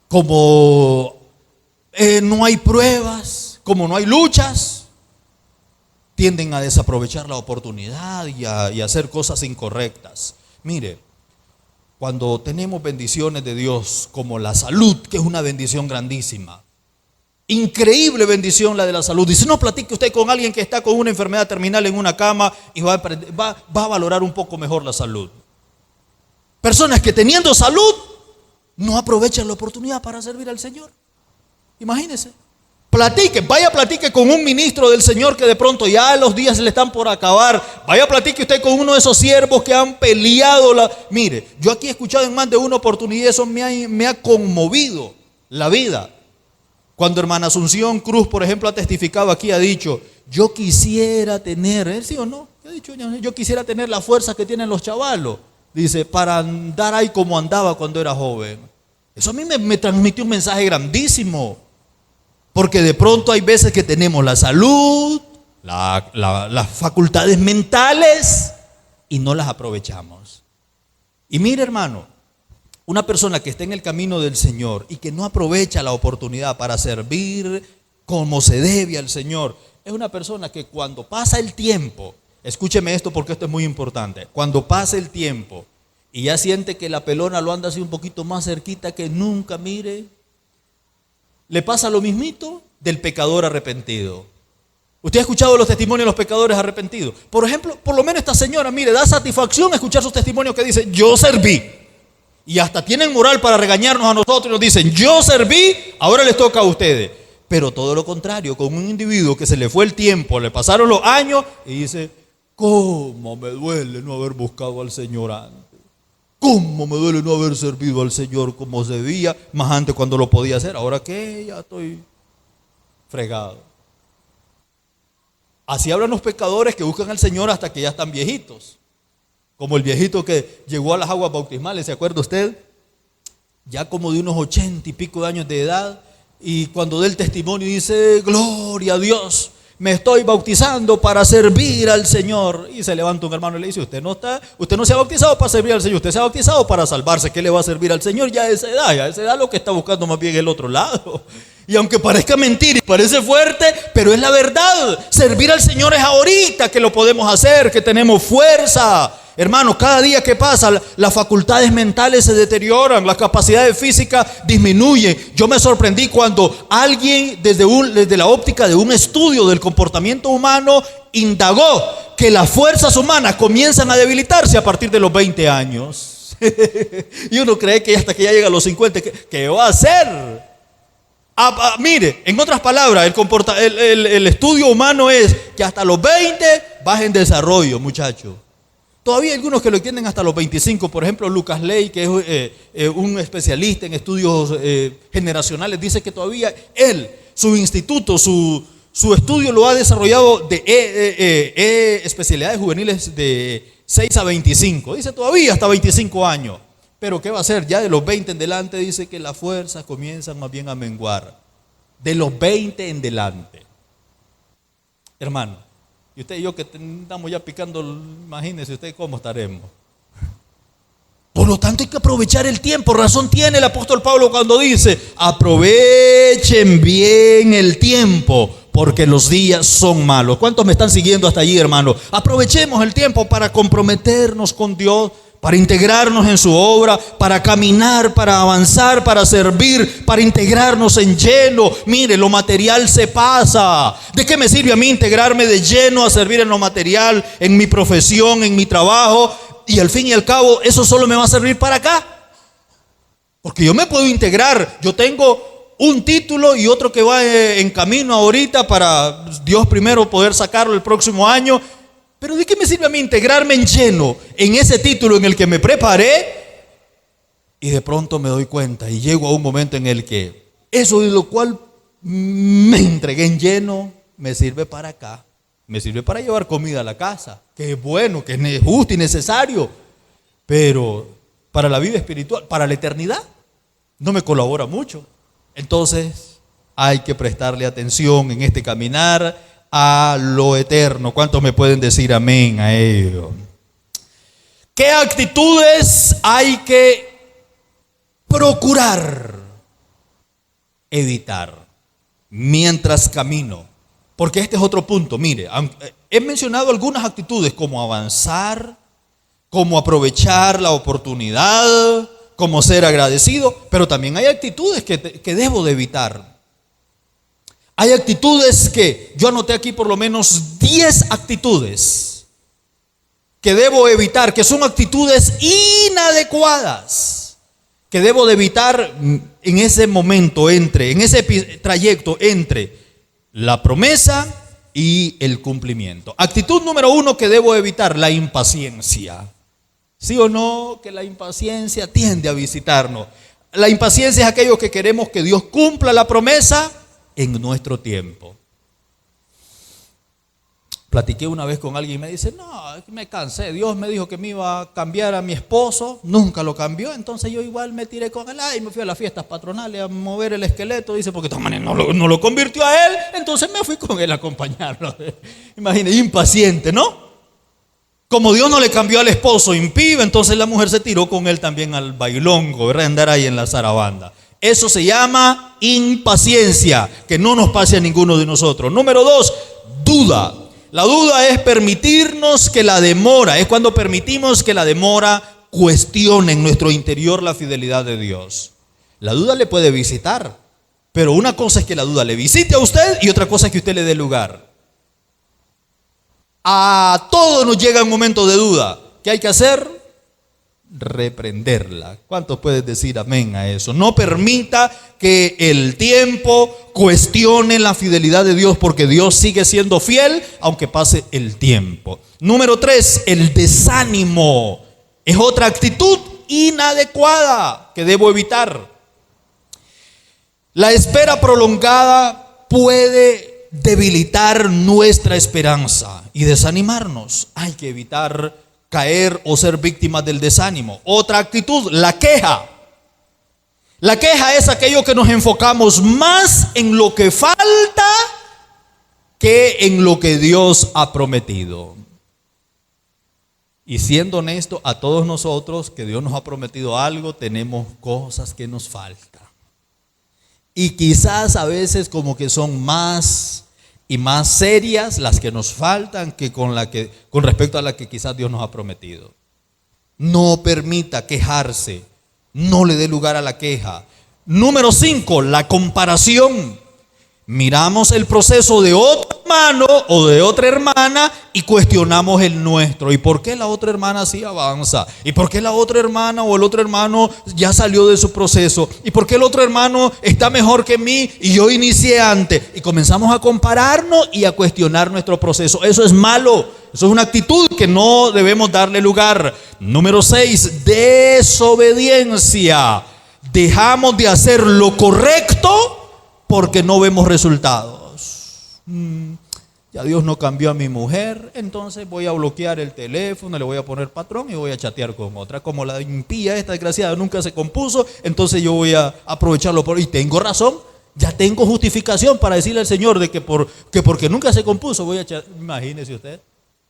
como no hay pruebas, como no hay luchas, tienden a desaprovechar la oportunidad y a hacer cosas incorrectas. Mire, cuando tenemos bendiciones de Dios como la salud, que es una bendición grandísima, increíble bendición la de la salud. Y si no, platique usted con alguien que está con una enfermedad terminal en una cama y va a valorar un poco mejor la salud. Personas que teniendo salud no aprovechan la oportunidad para servir al Señor. Imagínense. Platique con un ministro del Señor que de pronto ya los días se le están por acabar. Platique usted con uno de esos siervos que han peleado. Mire, yo aquí he escuchado en más de una oportunidad, eso me ha conmovido la vida. Cuando hermana Asunción Cruz, por ejemplo, ha testificado aquí, ha dicho, yo quisiera tener, ¿sí o no? ¿Qué ha dicho? Yo quisiera tener la fuerza que tienen los chavalos. Dice, para andar ahí como andaba cuando era joven. Eso a mí me transmitió un mensaje grandísimo. Porque de pronto hay veces que tenemos la salud, las facultades mentales y no las aprovechamos. Y mire, hermano, una persona que está en el camino del Señor y que no aprovecha la oportunidad para servir como se debe al Señor, es una persona que cuando pasa el tiempo, escúcheme esto porque esto es muy importante, cuando pasa el tiempo y ya siente que la pelona lo anda así un poquito más cerquita que nunca, mire, le pasa lo mismito del pecador arrepentido. Usted ha escuchado los testimonios de los pecadores arrepentidos. Por ejemplo, por lo menos esta señora, mire, da satisfacción escuchar sus testimonios que dicen, yo serví. Y hasta tienen moral para regañarnos a nosotros y nos dicen, yo serví, ahora les toca a ustedes. Pero todo lo contrario, con un individuo que se le fue el tiempo, le pasaron los años y dice, ¿cómo me duele no haber buscado al Señor antes? ¿Cómo me duele no haber servido al Señor como se debía, más antes cuando lo podía hacer? Ahora que ya estoy fregado. Así hablan los pecadores que buscan al Señor hasta que ya están viejitos. Como el viejito que llegó a las aguas bautismales, ¿se acuerda usted? Ya como de unos 80 y pico de años de edad. Y cuando da el testimonio dice, gloria a Dios, me estoy bautizando para servir al Señor. Y se levanta un hermano y le dice, usted no se ha bautizado para servir al Señor, usted se ha bautizado para salvarse. ¿Qué le va a servir al Señor ya a esa edad? Lo que está buscando más bien el otro lado. Y aunque parezca mentir y parece fuerte, pero es la verdad. Servir al Señor es ahorita que lo podemos hacer, que tenemos fuerza. Hermanos, cada día que pasa, las facultades mentales se deterioran, las capacidades físicas disminuyen. Yo me sorprendí cuando alguien desde la óptica de un estudio del comportamiento humano indagó que las fuerzas humanas comienzan a debilitarse a partir de los 20 años. Y uno cree que hasta que ya llega a los 50, ¿qué va a hacer? Mire, en otras palabras, el estudio humano es que hasta los 20 vas en desarrollo, muchachos. Todavía hay algunos que lo entienden hasta los 25. Por ejemplo, Lucas Ley, que es un especialista en estudios generacionales, dice que todavía su instituto, su estudio lo ha desarrollado de especialidades juveniles de 6 a 25. Dice todavía hasta 25 años. Pero ¿qué va a hacer? Ya de los 20 en delante dice que las fuerzas comienzan más bien a menguar. De los 20 en delante. Hermano, Y usted y yo que estamos ya picando, imagínese usted cómo estaremos. Por lo tanto hay que aprovechar el tiempo. Razón tiene el apóstol Pablo cuando dice: aprovechen bien el tiempo, porque los días son malos. ¿Cuántos me están siguiendo hasta allí, hermano? Aprovechemos el tiempo para comprometernos con Dios, para integrarnos en su obra, para caminar, para avanzar, para servir, para integrarnos en lleno. Mire, lo material se pasa. ¿De qué me sirve a mí integrarme de lleno a servir en lo material, en mi profesión, en mi trabajo? Y al fin y al cabo, eso solo me va a servir para acá. Porque yo me puedo integrar. Yo tengo un título y otro que va en camino ahorita para Dios primero poder sacarlo el próximo año. Pero ¿de qué me sirve a mí integrarme en lleno en ese título en el que me preparé? Y de pronto me doy cuenta y llego a un momento en el que eso de lo cual me entregué en lleno me sirve para acá. Me sirve para llevar comida a la casa, que es bueno, que es justo y necesario. Pero para la vida espiritual, para la eternidad, no me colabora mucho. Entonces hay que prestarle atención en este caminar a lo eterno. ¿Cuántos me pueden decir amén a ello? ¿Qué actitudes hay que procurar evitar mientras camino? Porque este es otro punto. Mire, he mencionado algunas actitudes como avanzar, como aprovechar la oportunidad, como ser agradecido, pero también hay actitudes que debo de evitar. Hay actitudes que yo anoté aquí por lo menos 10 actitudes que debo evitar, que son actitudes inadecuadas, que debo de evitar en ese momento, en ese trayecto entre la promesa y el cumplimiento. Actitud número 1 que debo evitar: la impaciencia. ¿Sí o no? Que la impaciencia tiende a visitarnos. La impaciencia es aquello que queremos que Dios cumpla la promesa en nuestro tiempo. Platiqué una vez con alguien y me dice: no, me cansé, Dios me dijo que me iba a cambiar a mi esposo, nunca lo cambió, entonces yo igual me tiré con él y me fui a las fiestas patronales a mover el esqueleto, dice, porque de todas maneras no lo convirtió a él, entonces me fui con él a acompañarlo. Imagínate, impaciente, ¿no? Como Dios no le cambió al esposo impío, entonces la mujer se tiró con él también al bailongo, ¿verdad? Andar ahí en la zarabanda. Eso se llama impaciencia, que no nos pase a ninguno de nosotros. Número 2, duda. La duda es permitirnos que la demora, es cuando permitimos que la demora cuestione en nuestro interior la fidelidad de Dios. La duda le puede visitar, pero una cosa es que la duda le visite a usted y otra cosa es que usted le dé lugar. A todos nos llega un momento de duda. ¿Qué hay que hacer? Reprenderla. ¿Cuántos pueden decir amén a eso? No permita que el tiempo cuestione la fidelidad de Dios, porque Dios sigue siendo fiel aunque pase el tiempo. Número 3, el desánimo. Es otra actitud inadecuada que debo evitar. La espera prolongada puede debilitar nuestra esperanza y desanimarnos. Hay que evitar caer o ser víctimas del desánimo. Otra actitud, la queja. La queja es aquello que nos enfocamos más en lo que falta que en lo que Dios ha prometido. Y siendo honesto, a todos nosotros que Dios nos ha prometido algo, tenemos cosas que nos faltan. Y quizás a veces como que son más y más serias las que nos faltan que con respecto a la que quizás Dios nos ha prometido. No permita quejarse, no le dé lugar a la queja. Número 5, la comparación. Miramos el proceso de otro hermano o de otra hermana y cuestionamos el nuestro. ¿Y por qué la otra hermana sí avanza? ¿Y por qué la otra hermana o el otro hermano ya salió de su proceso? ¿Y por qué el otro hermano está mejor que mí y yo inicié antes? Y comenzamos a compararnos y a cuestionar nuestro proceso. Eso es malo. Eso es una actitud que no debemos darle lugar. Número 6, desobediencia. Dejamos de hacer lo correcto porque no vemos resultados. Ya Dios no cambió a mi mujer, entonces voy a bloquear el teléfono, le voy a poner patrón y voy a chatear con otra. Como la impía, esta desgraciada nunca se compuso, entonces yo voy a aprovecharlo y tengo razón. Ya tengo justificación para decirle al Señor de que porque nunca se compuso voy a echar. Imagínese usted.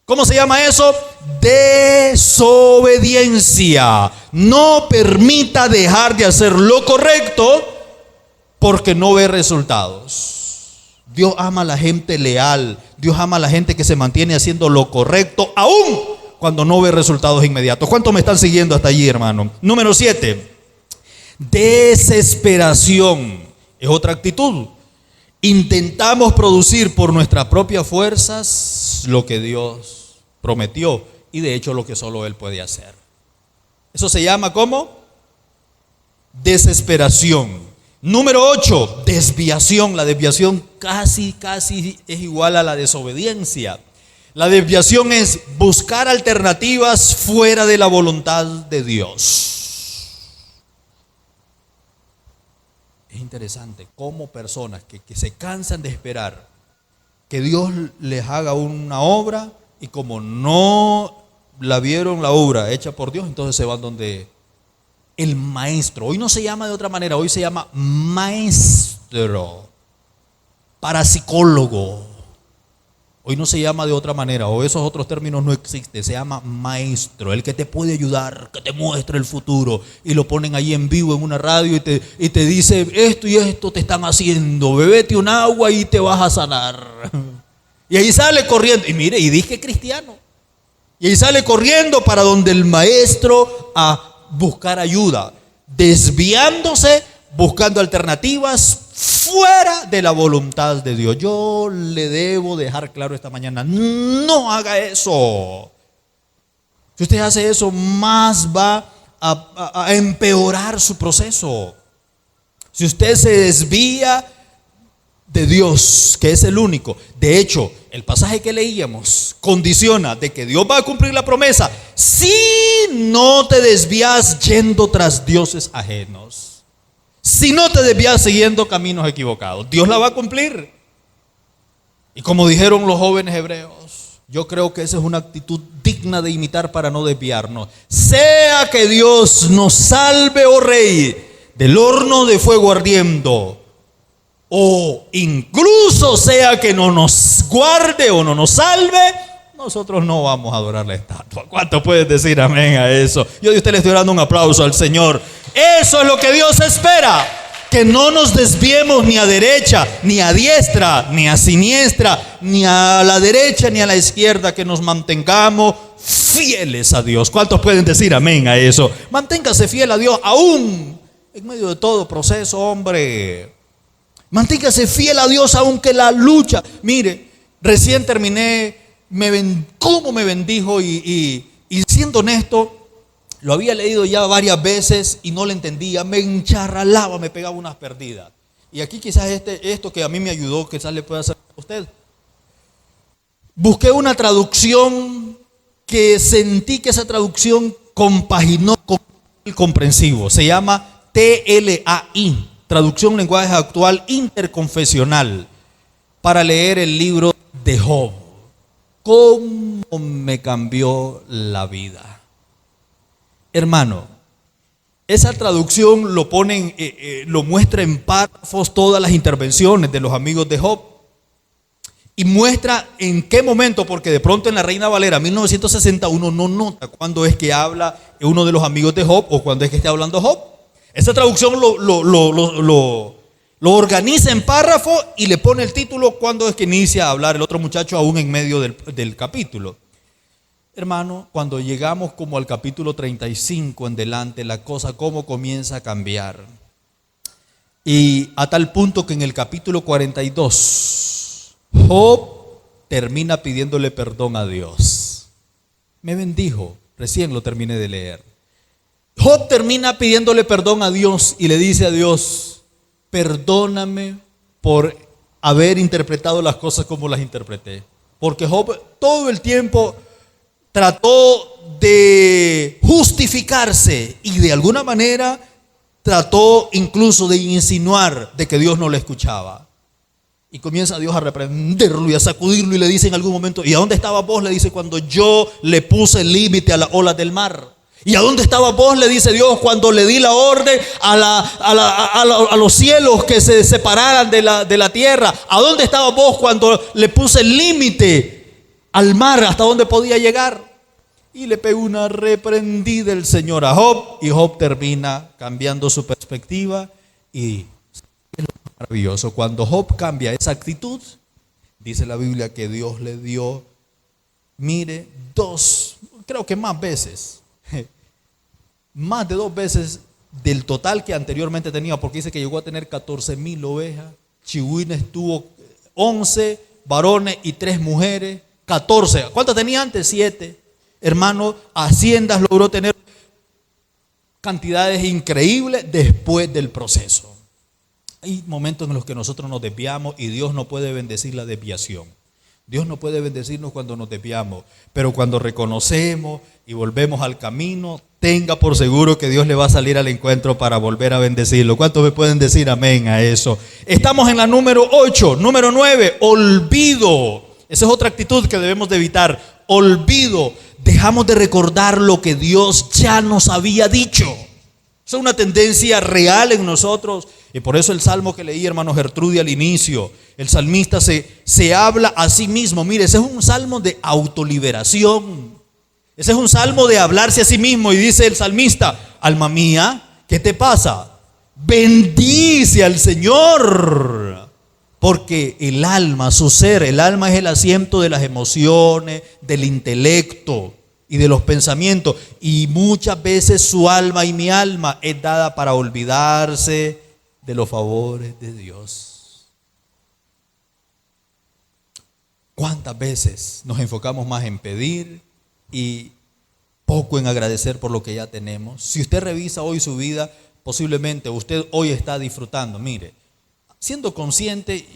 ¿Cómo se llama eso? Desobediencia. No permita dejar de hacer lo correcto porque no ve resultados. Dios ama a la gente leal. Dios ama a la gente que se mantiene haciendo lo correcto aún cuando no ve resultados inmediatos. ¿Cuántos me están siguiendo hasta allí, hermano? Número 7. Desesperación. Es otra actitud. Intentamos producir por nuestras propias fuerzas lo que Dios prometió y de hecho lo que solo Él puede hacer. Eso se llama ¿cómo? Desesperación. Número 8, desviación. La desviación casi es igual a la desobediencia. La desviación es buscar alternativas fuera de la voluntad de Dios. Es interesante cómo personas que se cansan de esperar que Dios les haga una obra y como no la vieron la obra hecha por Dios, entonces se van donde el maestro. Hoy no se llama de otra manera, hoy se llama maestro, parapsicólogo. Hoy no se llama de otra manera, o esos otros términos no existen, se llama maestro, el que te puede ayudar, que te muestre el futuro, y lo ponen ahí en vivo en una radio y te dice esto y esto te están haciendo, bebete un agua y te vas a sanar. Y ahí sale corriendo, y mire, y dije cristiano, y ahí sale corriendo para donde el maestro a buscar ayuda, desviándose, buscando alternativas fuera de la voluntad de Dios. Yo le debo dejar claro esta mañana, no haga eso. Si usted hace eso, más va a empeorar su proceso. Si usted se desvía de Dios, que es el único. De hecho, el pasaje que leíamos condiciona de que Dios va a cumplir la promesa si no te desvías yendo tras dioses ajenos. Si no te desvías siguiendo caminos equivocados, Dios la va a cumplir. Y como dijeron los jóvenes hebreos, yo creo que esa es una actitud digna de imitar para no desviarnos. Sea que Dios nos salve, oh Rey, del horno de fuego ardiendo, o incluso sea que no nos guarde o no nos salve, nosotros no vamos a adorar la estatua. ¿Cuánto puedes decir amén a eso? Yo de usted le estoy dando un aplauso al Señor. Eso es lo que Dios espera, que no nos desviemos ni a derecha, ni a diestra, ni a siniestra, ni a la derecha, ni a la izquierda, que nos mantengamos fieles a Dios. ¿Cuántos pueden decir amén a eso? Manténgase fiel a Dios aún en medio de todo proceso, hombre. Manténgase fiel a Dios aunque la lucha. Mire, recién terminé, cómo me bendijo y siendo honesto, lo había leído ya varias veces y no lo entendía, me encharralaba, me pegaba unas perdidas. Y aquí quizás esto que a mí me ayudó, quizás le pueda hacer a usted. Busqué una traducción que sentí que esa traducción compaginó con el comprensivo. Se llama TLAI, Traducción Lenguaje Actual Interconfesional, para leer el libro de Job. ¿Cómo me cambió la vida? Hermano, esa traducción lo ponen, lo muestra en párrafos todas las intervenciones de los amigos de Job y muestra en qué momento, porque de pronto en la Reina Valera 1961 no nota cuándo es que habla uno de los amigos de Job o cuándo es que está hablando Job. Esa traducción lo organiza en párrafo y le pone el título cuando es que inicia a hablar el otro muchacho aún en medio del capítulo. Hermano, cuando llegamos como al capítulo 35 en delante, la cosa cómo comienza a cambiar. Y a tal punto que en el capítulo 42, Job termina pidiéndole perdón a Dios. Me bendijo, recién lo terminé de leer. Job termina pidiéndole perdón a Dios y le dice a Dios, perdóname por haber interpretado las cosas como las interpreté. Porque Job todo el tiempo trató de justificarse y de alguna manera trató incluso de insinuar de que Dios no le escuchaba. Y comienza Dios a reprenderlo y a sacudirlo y le dice en algún momento, ¿y a dónde estabas vos? Le dice, cuando yo le puse el límite a las olas del mar. ¿Y a dónde estaba vos? Le dice Dios cuando le di la orden a los cielos que se separaran de la tierra. ¿A dónde estaba vos cuando le puse el límite al mar hasta donde podía llegar? Y le pegó una reprendida el Señor a Job, y Job termina cambiando su perspectiva. Y es lo maravilloso, cuando Job cambia esa actitud, dice la Biblia que Dios le dio, mire, creo que más veces, más de 2 veces del total que anteriormente tenía, porque dice que llegó a tener 14,000 ovejas, chihuines tuvo 11 varones y 3 mujeres, 14. ¿Cuántas tenía antes? 7. Hermano, haciendas logró tener cantidades increíbles después del proceso. Hay momentos en los que nosotros nos desviamos y Dios no puede bendecir la desviación. Dios no puede bendecirnos cuando nos desviamos, pero cuando reconocemos y volvemos al camino, tenga por seguro que Dios le va a salir al encuentro para volver a bendecirlo. ¿Cuántos me pueden decir amén a eso? Estamos en la número 8, número 9, olvido. Esa es otra actitud que debemos de evitar, olvido. Dejamos de recordar lo que Dios ya nos había dicho. Es una tendencia real en nosotros. Y por eso el salmo que leí, hermano Gertrudis, al inicio, el salmista se habla a sí mismo. Mire, ese es un salmo de autoliberación. Ese es un salmo de hablarse a sí mismo. Y dice el salmista: alma mía, ¿qué te pasa? Bendice al Señor. Porque el alma, su ser, el alma es el asiento de las emociones, del intelecto y de los pensamientos. Y muchas veces su alma y mi alma es dada para olvidarse de los favores de Dios. ¿Cuántas veces nos enfocamos más en pedir y poco en agradecer por lo que ya tenemos? Si usted revisa hoy su vida, posiblemente usted hoy está disfrutando. Mire, siendo consciente,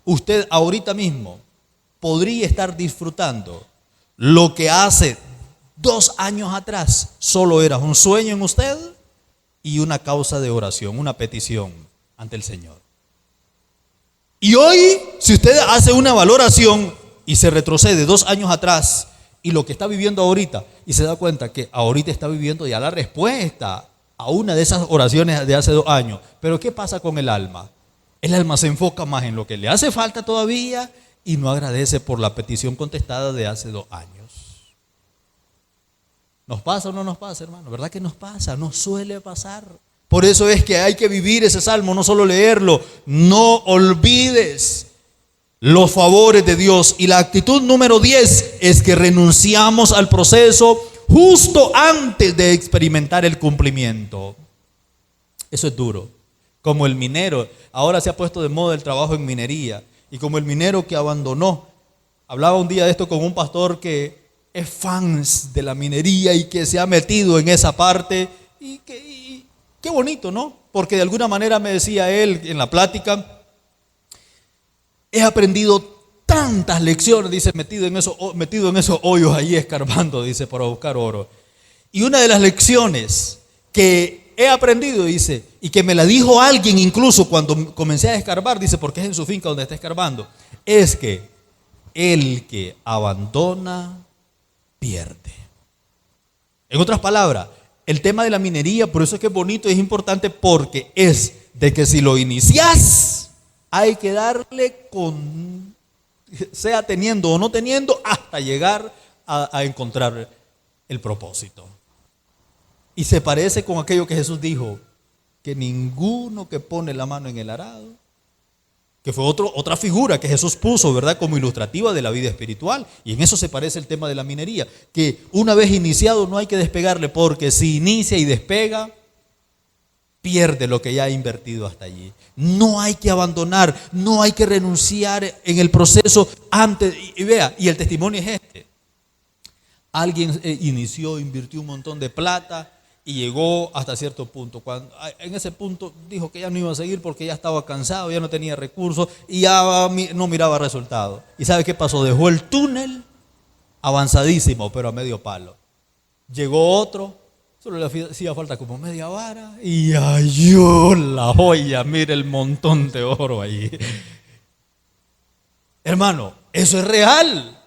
usted ahorita mismo podría estar disfrutando lo que hace 2 años atrás solo era un sueño en usted y una causa de oración, una petición ante el Señor. Y hoy, si usted hace una valoración y se retrocede 2 años atrás y lo que está viviendo ahorita, y se da cuenta que ahorita está viviendo ya la respuesta a una de esas oraciones de hace 2 años. Pero ¿qué pasa con el alma? El alma se enfoca más en lo que le hace falta todavía y no agradece por la petición contestada de hace 2 años. ¿Nos pasa o no nos pasa, hermano? ¿Verdad que nos pasa? Nos suele pasar. Por eso es que hay que vivir ese salmo, no solo leerlo. No olvides los favores de Dios. Y la actitud número 10 es que renunciamos al proceso justo antes de experimentar el cumplimiento. Eso es duro. Como el minero, ahora se ha puesto de moda el trabajo en minería. Y como el minero que abandonó. Hablaba un día de esto con un pastor que es fan de la minería y que se ha metido en esa parte. Y qué bonito, ¿no? Porque de alguna manera me decía él en la plática, he aprendido tantas lecciones, dice, metido en esos hoyos ahí escarbando, dice, para buscar oro. Y una de las lecciones que he aprendido, dice, y que me la dijo alguien incluso cuando comencé a escarbar, dice, porque es en su finca donde está escarbando, es que el que abandona pierde. En otras palabras, el tema de la minería, por eso es que es bonito y es importante, porque es de que si lo inicias, hay que darle sea teniendo o no teniendo, hasta llegar a encontrar el propósito. Y se parece con aquello que Jesús dijo, que ninguno que pone la mano en el arado, que fue otra figura que Jesús puso, ¿verdad?, como ilustrativa de la vida espiritual. Y en eso se parece el tema de la minería, que una vez iniciado no hay que despegarle, porque si inicia y despega, pierde lo que ya ha invertido hasta allí. No hay que abandonar, no hay que renunciar en el proceso antes. Y vea, y el testimonio es este. Alguien inició, invirtió un montón de plata y llegó hasta cierto punto. Cuando en ese punto dijo que ya no iba a seguir porque ya estaba cansado, ya no tenía recursos y ya no miraba resultados. ¿Y sabe qué pasó? Dejó el túnel avanzadísimo, pero a medio palo. Llegó otro, solo le hacía falta como media vara y halló la joya. Mire el montón de oro ahí. Hermano, eso es real.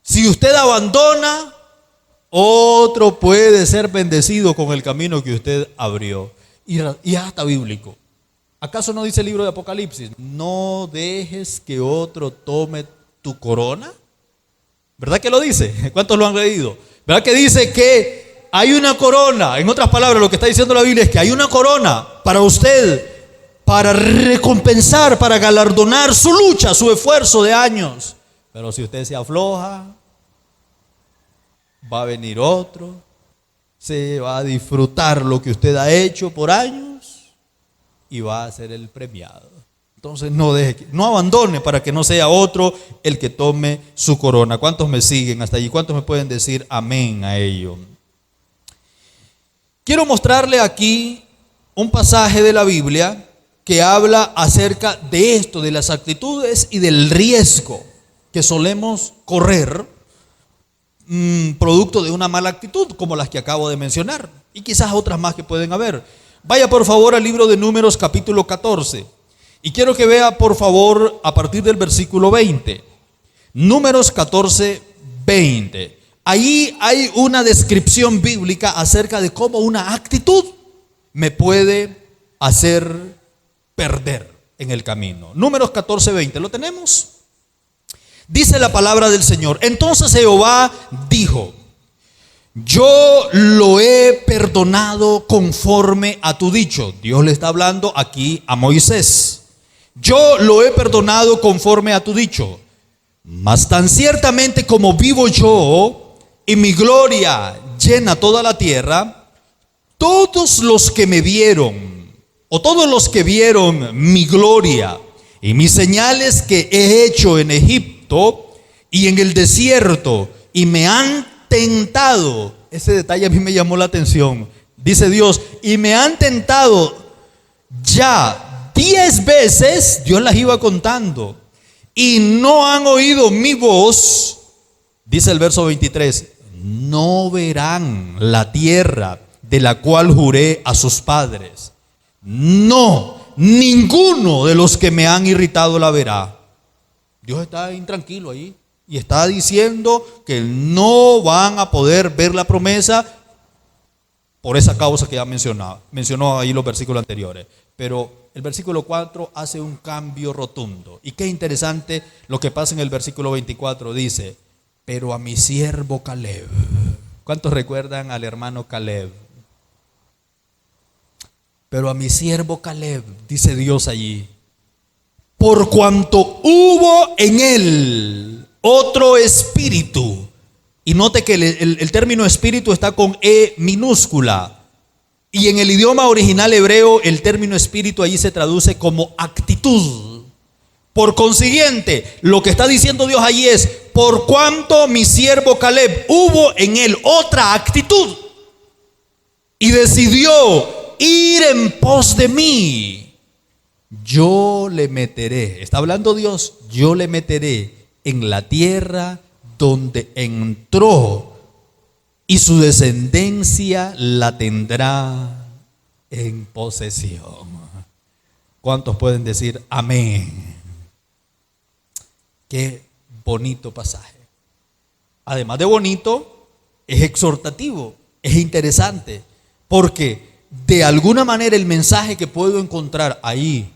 Si usted abandona, otro puede ser bendecido con el camino que usted abrió. Y es hasta bíblico. ¿Acaso no dice el libro de Apocalipsis? No dejes que otro tome tu corona. ¿Verdad que lo dice? ¿Cuántos lo han leído? ¿Verdad que dice que hay una corona? En otras palabras, lo que está diciendo la Biblia es que hay una corona para usted, para recompensar, para galardonar su lucha, su esfuerzo de años. Pero si usted se afloja, va a venir otro, se va a disfrutar lo que usted ha hecho por años y va a ser el premiado. Entonces no abandone para que no sea otro el que tome su corona. ¿Cuántos me siguen hasta allí? ¿Cuántos me pueden decir amén a ello? Quiero mostrarle aquí un pasaje de la Biblia que habla acerca de esto, de las actitudes y del riesgo que solemos correr producto de una mala actitud, como las que acabo de mencionar, y quizás otras más que pueden haber. Vaya por favor al libro de Números capítulo 14, y quiero que vea por favor a partir del versículo 20. Números 14, 20. Ahí hay una descripción bíblica acerca de cómo una actitud me puede hacer perder en el camino. Números 14, 20, ¿lo tenemos? Dice la palabra del Señor. Entonces Jehová dijo: yo lo he perdonado conforme a tu dicho. Dios le está hablando aquí a Moisés. Yo lo he perdonado conforme a tu dicho. Mas tan ciertamente como vivo yo y mi gloria llena toda la tierra, todos los que me vieron, o todos los que vieron mi gloria y mis señales que he hecho en Egipto y en el desierto, y me han tentado. Ese detalle a mí me llamó la atención. Dice Dios, y me han tentado ya 10 veces, Dios las iba contando, y no han oído mi voz. Dice el verso 23, no verán la tierra de la cual juré a sus padres. No, ninguno de los que me han irritado la verá. Dios está intranquilo ahí y está diciendo que no van a poder ver la promesa por esa causa que ya mencionó ahí los versículos anteriores. Pero el versículo 4 hace un cambio rotundo. Y qué interesante lo que pasa en el versículo 24. Dice, pero a mi siervo Caleb. ¿Cuántos recuerdan al hermano Caleb? Pero a mi siervo Caleb, dice Dios allí, por cuanto hubo en él otro espíritu. Y note que el término espíritu está con E minúscula. Y en el idioma original hebreo el término espíritu allí se traduce como actitud. Por consiguiente, lo que está diciendo Dios allí es, por cuanto mi siervo Caleb hubo en él otra actitud y decidió ir en pos de mí, yo le meteré, está hablando Dios, yo le meteré en la tierra donde entró, y su descendencia la tendrá en posesión. ¿Cuántos pueden decir amén? Qué bonito pasaje. Además de bonito, es exhortativo, es interesante, porque de alguna manera el mensaje que puedo encontrar ahí,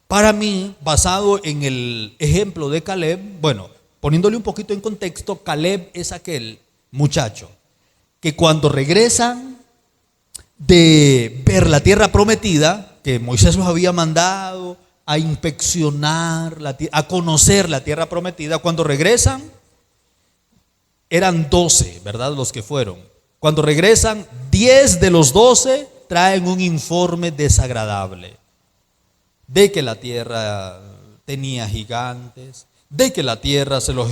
para mí, basado en el ejemplo de Caleb, bueno, poniéndole un poquito en contexto, Caleb es aquel muchacho que cuando regresan de ver la tierra prometida, que Moisés los había mandado a inspeccionar, a conocer la tierra prometida, cuando regresan, eran 12, ¿verdad? Los que fueron. Cuando regresan, 10 de los 12 traen un informe desagradable de que la tierra tenía gigantes, de que la tierra se los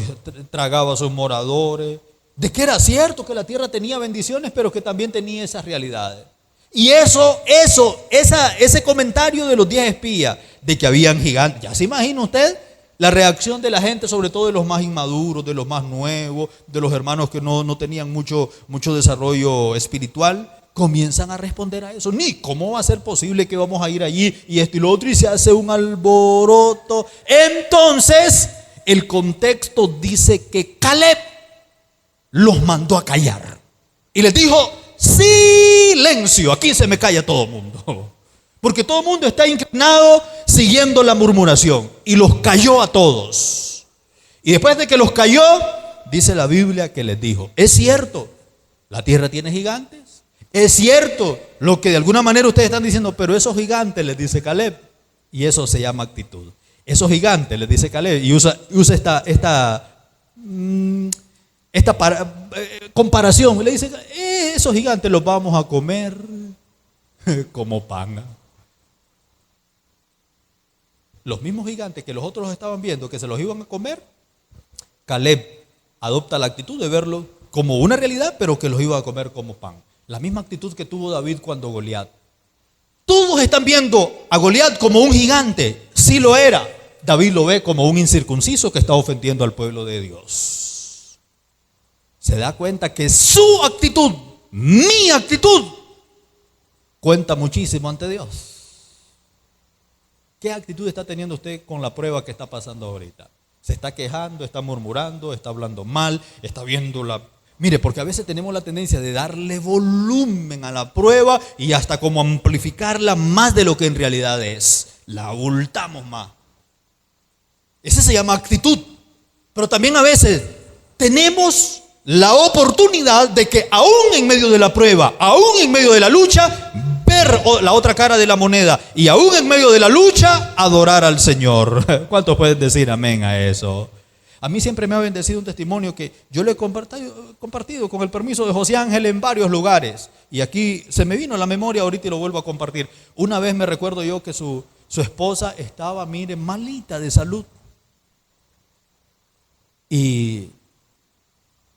tragaba a sus moradores, de que era cierto que la tierra tenía bendiciones, pero que también tenía esas realidades. Y ese comentario de los 10 espías, de que habían gigantes, ¿ya se imagina usted la reacción de la gente, sobre todo de los más inmaduros, de los más nuevos, de los hermanos que no tenían mucho desarrollo espiritual? Comienzan a responder a eso. Ni cómo va a ser posible que vamos a ir allí y esto y lo otro, y se hace un alboroto. Entonces el contexto dice que Caleb los mandó a callar. Y les dijo: silencio, aquí se me calla todo el mundo. Porque todo el mundo está inclinado siguiendo la murmuración. Y los cayó a todos. Y después de que los cayó, dice la Biblia que les dijo: es cierto, la tierra tiene gigantes. Es cierto lo que de alguna manera ustedes están diciendo, pero esos gigantes, les dice Caleb. Y eso se llama actitud. Esos gigantes, les dice Caleb. Y usa esta comparación. Le dice: esos gigantes los vamos a comer como pan. Los mismos gigantes que los otros estaban viendo que se los iban a comer, Caleb adopta la actitud de verlo como una realidad, pero que los iba a comer como pan. La misma actitud que tuvo David cuando Goliat. Todos están viendo a Goliat como un gigante. Sí lo era. David lo ve como un incircunciso que está ofendiendo al pueblo de Dios. Se da cuenta que su actitud, mi actitud, cuenta muchísimo ante Dios. ¿Qué actitud está teniendo usted con la prueba que está pasando ahorita? ¿Se está quejando, está murmurando, está hablando mal, está viendo la... Mire, porque a veces tenemos la tendencia de darle volumen a la prueba y hasta como amplificarla más de lo que en realidad es. La abultamos más. Ese se llama actitud. Pero también a veces tenemos la oportunidad de que aún en medio de la prueba, aún en medio de la lucha, ver la otra cara de la moneda y aún en medio de la lucha, adorar al Señor. ¿Cuántos pueden decir amén a eso? A mí siempre me ha bendecido un testimonio que yo le he compartido con el permiso de José Ángel en varios lugares. Y aquí se me vino a la memoria ahorita y lo vuelvo a compartir. Una vez me recuerdo yo que su esposa estaba, mire, malita de salud. Y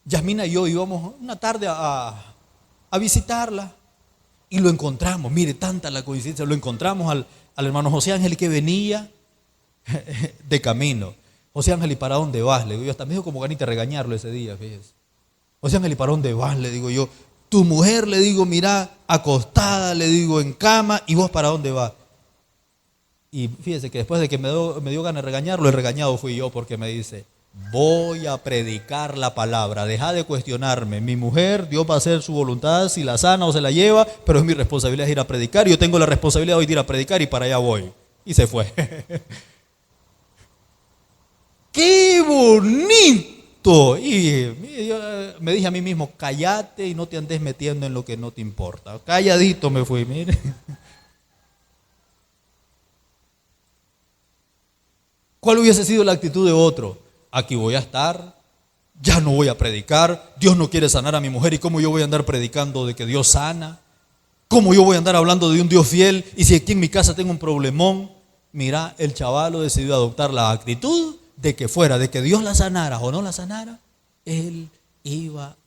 Yasmina y yo íbamos una tarde a visitarla. Y lo encontramos, mire, tanta la coincidencia, lo encontramos al hermano José Ángel que venía de camino. José Ángel, ¿y para dónde vas? Le digo yo, hasta me dijo como ganita regañarlo ese día, fíjese. José Ángel, ¿y para dónde vas? Le digo yo, tu mujer, le digo, mira, acostada, le digo, en cama, ¿y vos para dónde vas? Y fíjese que después de que me dio ganas de regañarlo, el regañado fui yo, porque me dice: voy a predicar la palabra, deja de cuestionarme. Mi mujer, Dios va a hacer su voluntad, si la sana o se la lleva, pero es mi responsabilidad ir a predicar. Yo tengo la responsabilidad hoy de ir a predicar y para allá voy. Y se fue. ¡Qué bonito! Y yo me dije a mí mismo: cállate y no te andes metiendo en lo que no te importa. Calladito me fui, mire. ¿Cuál hubiese sido la actitud de otro? Aquí voy a estar, ya no voy a predicar, Dios no quiere sanar a mi mujer, ¿y cómo yo voy a andar predicando de que Dios sana? ¿Cómo yo voy a andar hablando de un Dios fiel? Y si aquí en mi casa tengo un problemón. Mira, el chavalo decidió adoptar la actitud de que fuera, de que Dios la sanara o no la sanara, él iba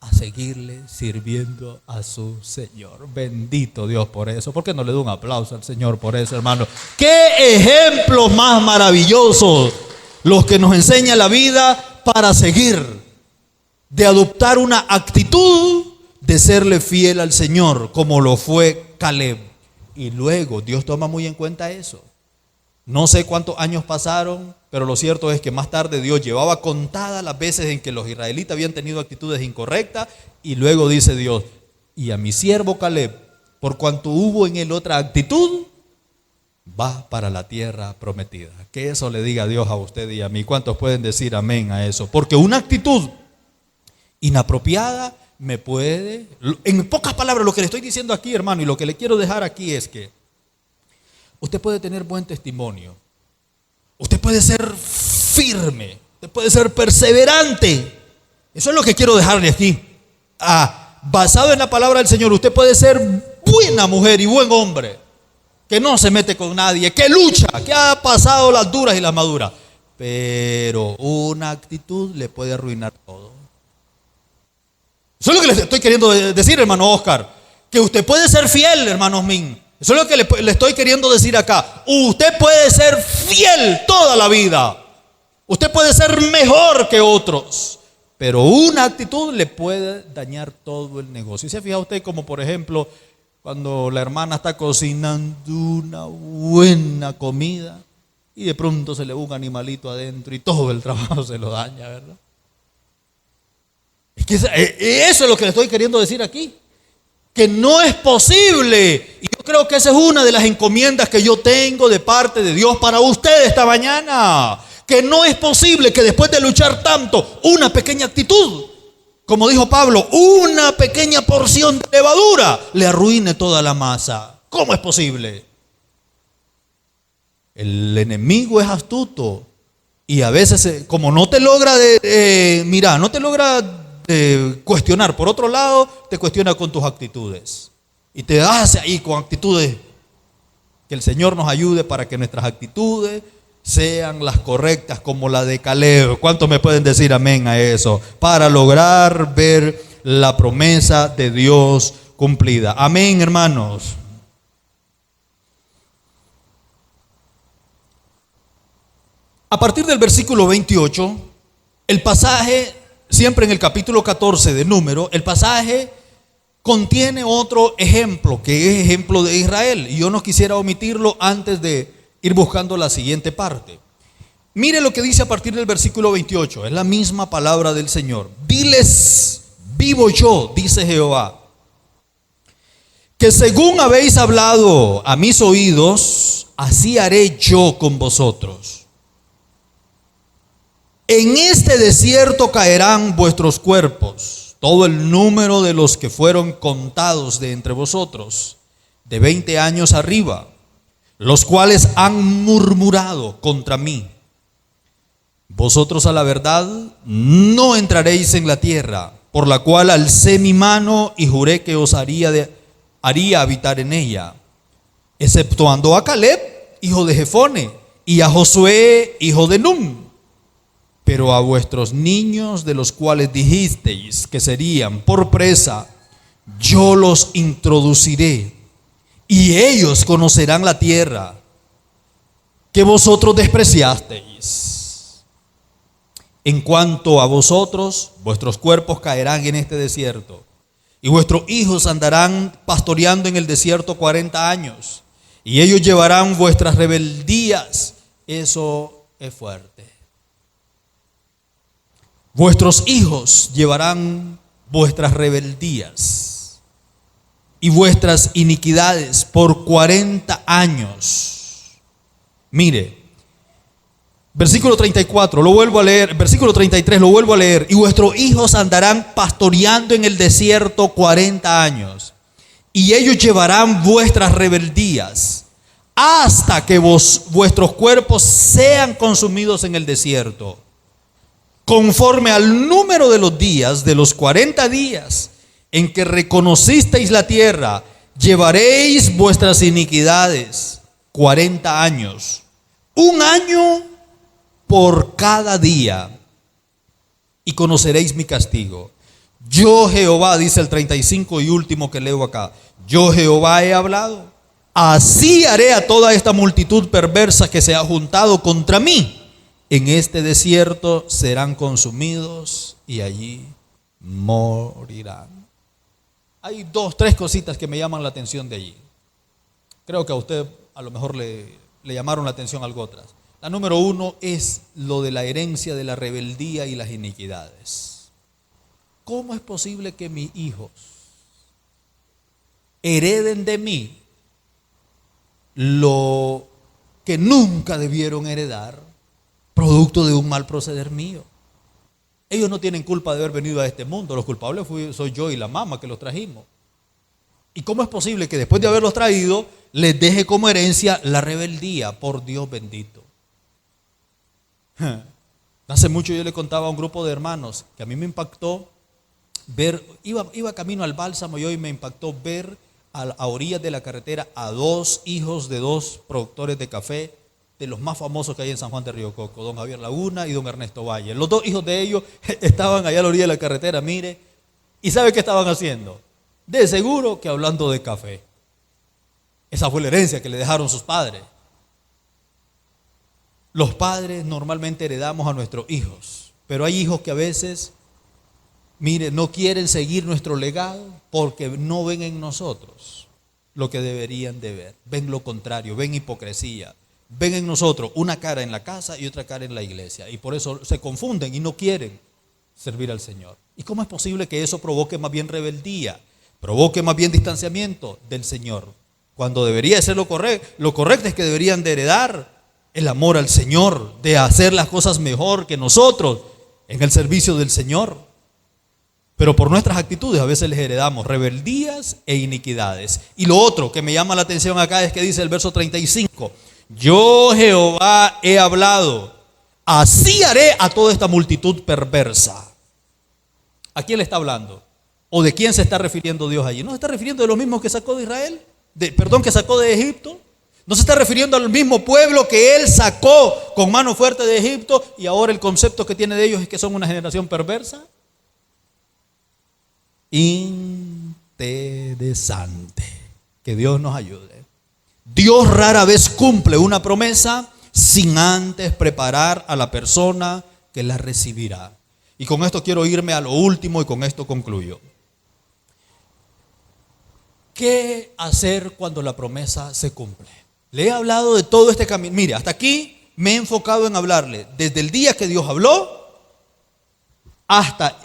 a seguirle sirviendo a su Señor. Bendito Dios por eso. ¿Por qué no le doy un aplauso al Señor por eso, hermano? ¡Qué ejemplos más maravillosos los que nos enseña la vida para seguir! De adoptar una actitud de serle fiel al Señor, como lo fue Caleb. Y luego Dios toma muy en cuenta eso. No sé cuántos años pasaron, pero lo cierto es que más tarde Dios llevaba contadas las veces en que los israelitas habían tenido actitudes incorrectas, y luego dice Dios: y a mi siervo Caleb, por cuanto hubo en él otra actitud, va para la tierra prometida. Que eso le diga Dios a usted y a mí. ¿Cuántos pueden decir amén a eso? Porque una actitud inapropiada me puede... En pocas palabras, lo que le estoy diciendo aquí, hermano, y lo que le quiero dejar aquí es que usted puede tener buen testimonio, usted puede ser firme, usted puede ser perseverante. Eso es lo que quiero dejarle aquí. Basado en la palabra del Señor, usted puede ser buena mujer y buen hombre, que no se mete con nadie, que lucha, que ha pasado las duras y las maduras. Pero una actitud le puede arruinar todo. Eso es lo que le estoy queriendo decir, hermano Oscar. Que usted puede ser fiel, hermanos Min. Eso es lo que le estoy queriendo decir acá. Usted puede ser fiel toda la vida. Usted puede ser mejor que otros. Pero una actitud le puede dañar todo el negocio. ¿Y se fija usted como, por ejemplo, cuando la hermana está cocinando una buena comida y de pronto se le va un animalito adentro y todo el trabajo se lo daña, ¿verdad? Eso es lo que le estoy queriendo decir aquí. Que no es posible. Y yo creo que esa es una de las encomiendas que yo tengo de parte de Dios para usted esta mañana. Que no es posible que después de luchar tanto, una pequeña actitud, como dijo Pablo, una pequeña porción de levadura le arruine toda la masa. ¿Cómo es posible? El enemigo es astuto y a veces, como no te logra no te logra cuestionar por otro lado, te cuestiona con tus actitudes y te hace ahí con actitudes. Que el Señor nos ayude para que nuestras actitudes sean las correctas, como la de Caleb. ¿Cuántos me pueden decir amén a eso? Para lograr ver la promesa de Dios cumplida. Amén, hermanos. A partir del versículo 28, el pasaje, siempre en el capítulo 14 de Número, el pasaje contiene otro ejemplo, que es ejemplo de Israel. Y yo no quisiera omitirlo antes de ir buscando la siguiente parte. Mire lo que dice a partir del versículo 28, es la misma palabra del Señor. Diles, vivo yo, dice Jehová, que según habéis hablado a mis oídos, así haré yo con vosotros. En este desierto caerán vuestros cuerpos, todo el número de los que fueron contados de entre vosotros, de 20 años arriba, los cuales han murmurado contra mí. Vosotros a la verdad no entraréis en la tierra, por la cual alcé mi mano y juré que os haría habitar en ella, exceptuando a Caleb, hijo de Jefone, y a Josué, hijo de Nun. Pero a vuestros niños, de los cuales dijisteis que serían por presa, yo los introduciré, y ellos conocerán la tierra que vosotros despreciasteis. En cuanto a vosotros, vuestros cuerpos caerán en este desierto, y vuestros hijos andarán pastoreando en el desierto 40 años, y ellos llevarán vuestras rebeldías. Eso es fuerte. Vuestros hijos llevarán vuestras rebeldías y vuestras iniquidades por 40 años. Mire, versículo 34, lo vuelvo a leer, versículo 33, lo vuelvo a leer. Y vuestros hijos andarán pastoreando en el desierto 40 años, y ellos llevarán vuestras rebeldías hasta que vuestros cuerpos sean consumidos en el desierto. Conforme al número de los días, de los 40 días en que reconocisteis la tierra, llevaréis vuestras iniquidades 40 años, un año por cada día, y conoceréis mi castigo. Yo Jehová, dice el 35 y último que leo acá, yo Jehová he hablado. Así haré a toda esta multitud perversa que se ha juntado contra mí. En este desierto serán consumidos y allí morirán. Hay 2, 3 cositas que me llaman la atención de allí. Creo que a usted a lo mejor le llamaron la atención algo otras. La número 1 es lo de la herencia de la rebeldía y las iniquidades. ¿Cómo es posible que mis hijos hereden de mí lo que nunca debieron heredar? Producto de un mal proceder mío. Ellos no tienen culpa de haber venido a este mundo. Los culpables soy yo y la mamá que los trajimos. ¿Y cómo es posible que después de haberlos traído les deje como herencia la rebeldía? Por Dios bendito. Hace mucho yo le contaba a un grupo de hermanos que a mí me impactó ver, iba camino al Bálsamo y hoy me impactó ver a orillas de la carretera a 2 hijos de 2 productores de café, de los más famosos que hay en San Juan de Río Coco, don Javier Laguna y don Ernesto Valle. Los 2 hijos de ellos estaban allá a la orilla de la carretera, mire, y ¿sabe qué estaban haciendo? De seguro que hablando de café. Esa fue la herencia que le dejaron sus padres. Los padres normalmente heredamos a nuestros hijos, pero hay hijos que a veces, mire, no quieren seguir nuestro legado porque no ven en nosotros lo que deberían de ver. Ven lo contrario, ven hipocresía. Ven en nosotros una cara en la casa y otra cara en la iglesia, y por eso se confunden y no quieren servir al Señor. ¿Y cómo es posible que eso provoque más bien rebeldía? Provoque más bien distanciamiento del Señor. Cuando debería ser lo correcto es que deberían de heredar el amor al Señor, de hacer las cosas mejor que nosotros en el servicio del Señor. Pero por nuestras actitudes a veces les heredamos rebeldías e iniquidades. Y lo otro que me llama la atención acá es que dice el verso 35, yo Jehová he hablado, así haré a toda esta multitud perversa. ¿A quién le está hablando? ¿O de quién se está refiriendo Dios allí? ¿No se está refiriendo de los mismos que sacó de Israel? Que sacó de Egipto. ¿No se está refiriendo al mismo pueblo que él sacó con mano fuerte de Egipto y ahora el concepto que tiene de ellos es que son una generación perversa? Interesante. Que Dios nos ayude. Dios rara vez cumple una promesa sin antes preparar a la persona que la recibirá. Y con esto quiero irme a lo último y con esto concluyo. ¿Qué hacer cuando la promesa se cumple? Le he hablado de todo este camino. Mire, hasta aquí me he enfocado en hablarle desde el día que Dios habló hasta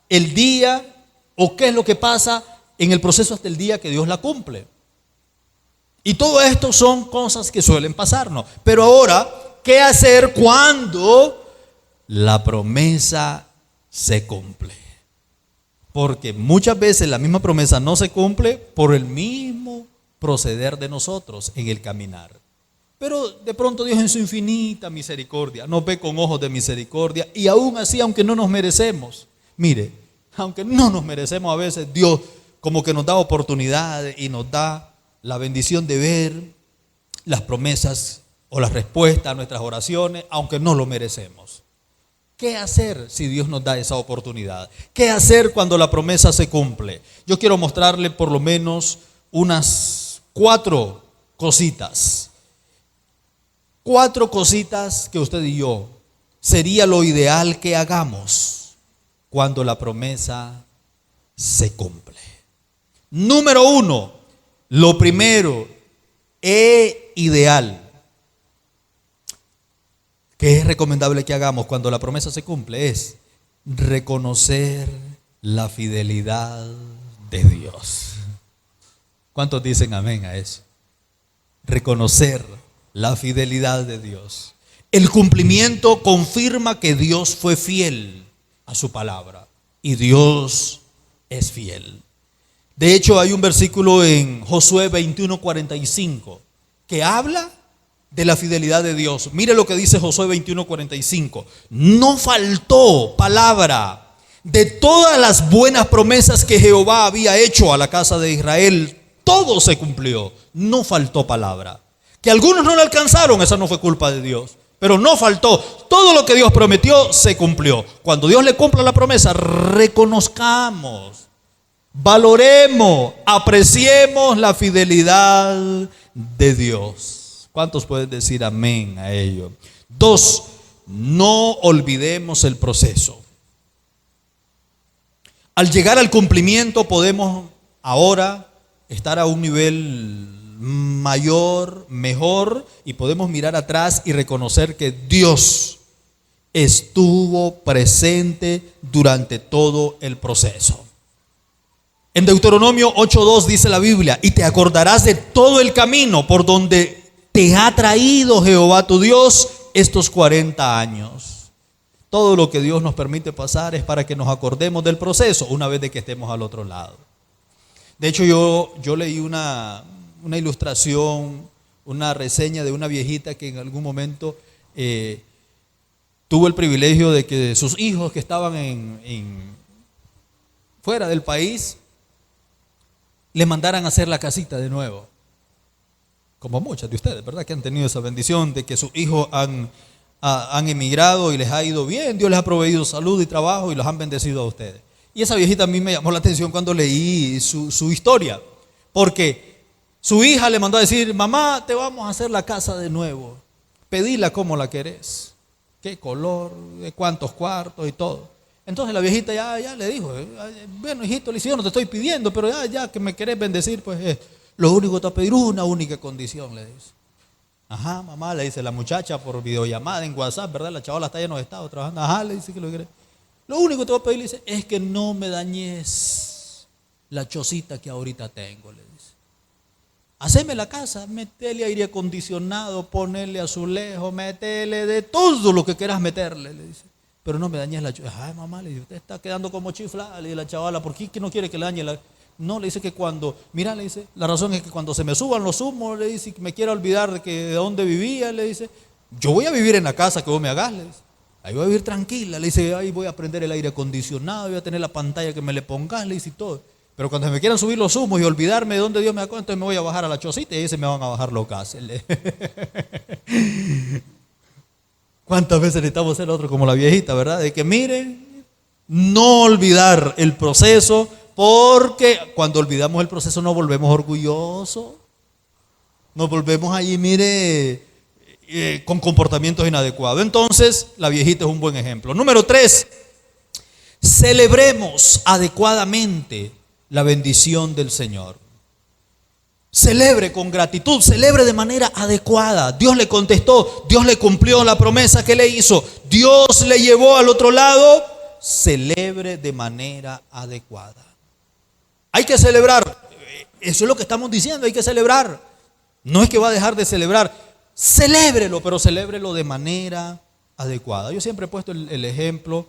el día o qué es lo que pasa en el proceso hasta el día que Dios la cumple. Y todo esto son cosas que suelen pasarnos. Pero ahora, ¿qué hacer cuando la promesa se cumple? Porque muchas veces la misma promesa no se cumple por el mismo proceder de nosotros en el caminar. Pero de pronto Dios en su infinita misericordia nos ve con ojos de misericordia y aún así, aunque no nos merecemos, mire, aunque no nos merecemos a veces, Dios como que nos da oportunidades y nos da la bendición de ver las promesas o las respuestas a nuestras oraciones, aunque no lo merecemos. ¿Qué hacer si Dios nos da esa oportunidad? ¿Qué hacer cuando la promesa se cumple? Yo quiero mostrarle por lo menos unas 4 cositas. 4 cositas que usted y yo sería lo ideal que hagamos cuando la promesa se cumple. Número 1, lo primero e ideal que es recomendable que hagamos cuando la promesa se cumple es reconocer la fidelidad de Dios. ¿Cuántos dicen amén a eso? Reconocer la fidelidad de Dios. El cumplimiento confirma que Dios fue fiel a su palabra y Dios es fiel. De hecho, hay un versículo en Josué 21:45 que habla de la fidelidad de Dios. Mire lo que dice Josué 21:45. No faltó palabra de todas las buenas promesas que Jehová había hecho a la casa de Israel. Todo se cumplió. No faltó palabra. Que algunos no le alcanzaron, esa no fue culpa de Dios. Pero no faltó. Todo lo que Dios prometió se cumplió. Cuando Dios le cumpla la promesa, reconozcamos, valoremos, apreciemos la fidelidad de Dios. ¿Cuántos pueden decir amén a ello? 2, no olvidemos el proceso. Al llegar al cumplimiento podemos ahora estar a un nivel mayor, mejor, y podemos mirar atrás y reconocer que Dios estuvo presente durante todo el proceso. En Deuteronomio 8:2 dice la Biblia: y te acordarás de todo el camino por donde te ha traído Jehová tu Dios estos 40 años. Todo lo que Dios nos permite pasar es para que nos acordemos del proceso una vez de que estemos al otro lado. De hecho, yo leí una ilustración, una reseña de una viejita que en algún momento tuvo el privilegio de que sus hijos que estaban fuera del país le mandaran a hacer la casita de nuevo. Como muchas de ustedes, ¿verdad? Que han tenido esa bendición de que sus hijos han emigrado y les ha ido bien. Dios les ha proveído salud y trabajo y los han bendecido a ustedes. Y esa viejita a mí me llamó la atención cuando leí su historia. Porque su hija le mandó a decir: mamá, te vamos a hacer la casa de nuevo. Pedila como la querés. ¿Qué color? ¿De cuántos cuartos? Y todo. Entonces la viejita ya le dijo: bueno, hijito, le dice: yo no te estoy pidiendo, pero ya que me querés bendecir, pues lo único que te voy a pedir es una única condición, le dice. Ajá, mamá, le dice la muchacha por videollamada en WhatsApp, ¿verdad? La chavala está ya en los estados trabajando. Ajá, le dice que lo quiere. Lo único que te voy a pedir, le dice, es que no me dañes la chocita que ahorita tengo, le dice. Haceme la casa, metele aire acondicionado, ponele azulejo, metele de todo lo que quieras meterle, le dice. Pero no me dañes la chocita. Ay, mamá, le dice, usted está quedando como chiflada, le dice la chavala, ¿por qué que no quiere que le dañe la? No, le dice que cuando, mira, le dice, la razón es que cuando se me suban los humos, le dice, que me quiera olvidar de dónde vivía, le dice, yo voy a vivir en la casa que vos me hagas, le dice. Ahí voy a vivir tranquila, le dice, ahí voy a prender el aire acondicionado, voy a tener la pantalla que me le pongas, le dice, y todo. Pero cuando se me quieran subir los humos y olvidarme de dónde Dios me sacó, entonces me voy a bajar a la chocita y ahí se me van a bajar los gases. ¿Cuántas veces necesitamos ser otro como la viejita, verdad? De que miren, no olvidar el proceso, porque cuando olvidamos el proceso nos volvemos orgullosos, nos volvemos ahí, mire, con comportamientos inadecuados. Entonces, la viejita es un buen ejemplo. Número 3, celebremos adecuadamente la bendición del Señor. Celebre con gratitud, celebre de manera adecuada. Dios le contestó, Dios le cumplió la promesa que le hizo, Dios le llevó al otro lado. Celebre de manera adecuada. Hay que celebrar, eso es lo que estamos diciendo, hay que celebrar. No es que va a dejar de celebrar, celébrelo, pero celébrelo de manera adecuada. Yo siempre he puesto el ejemplo,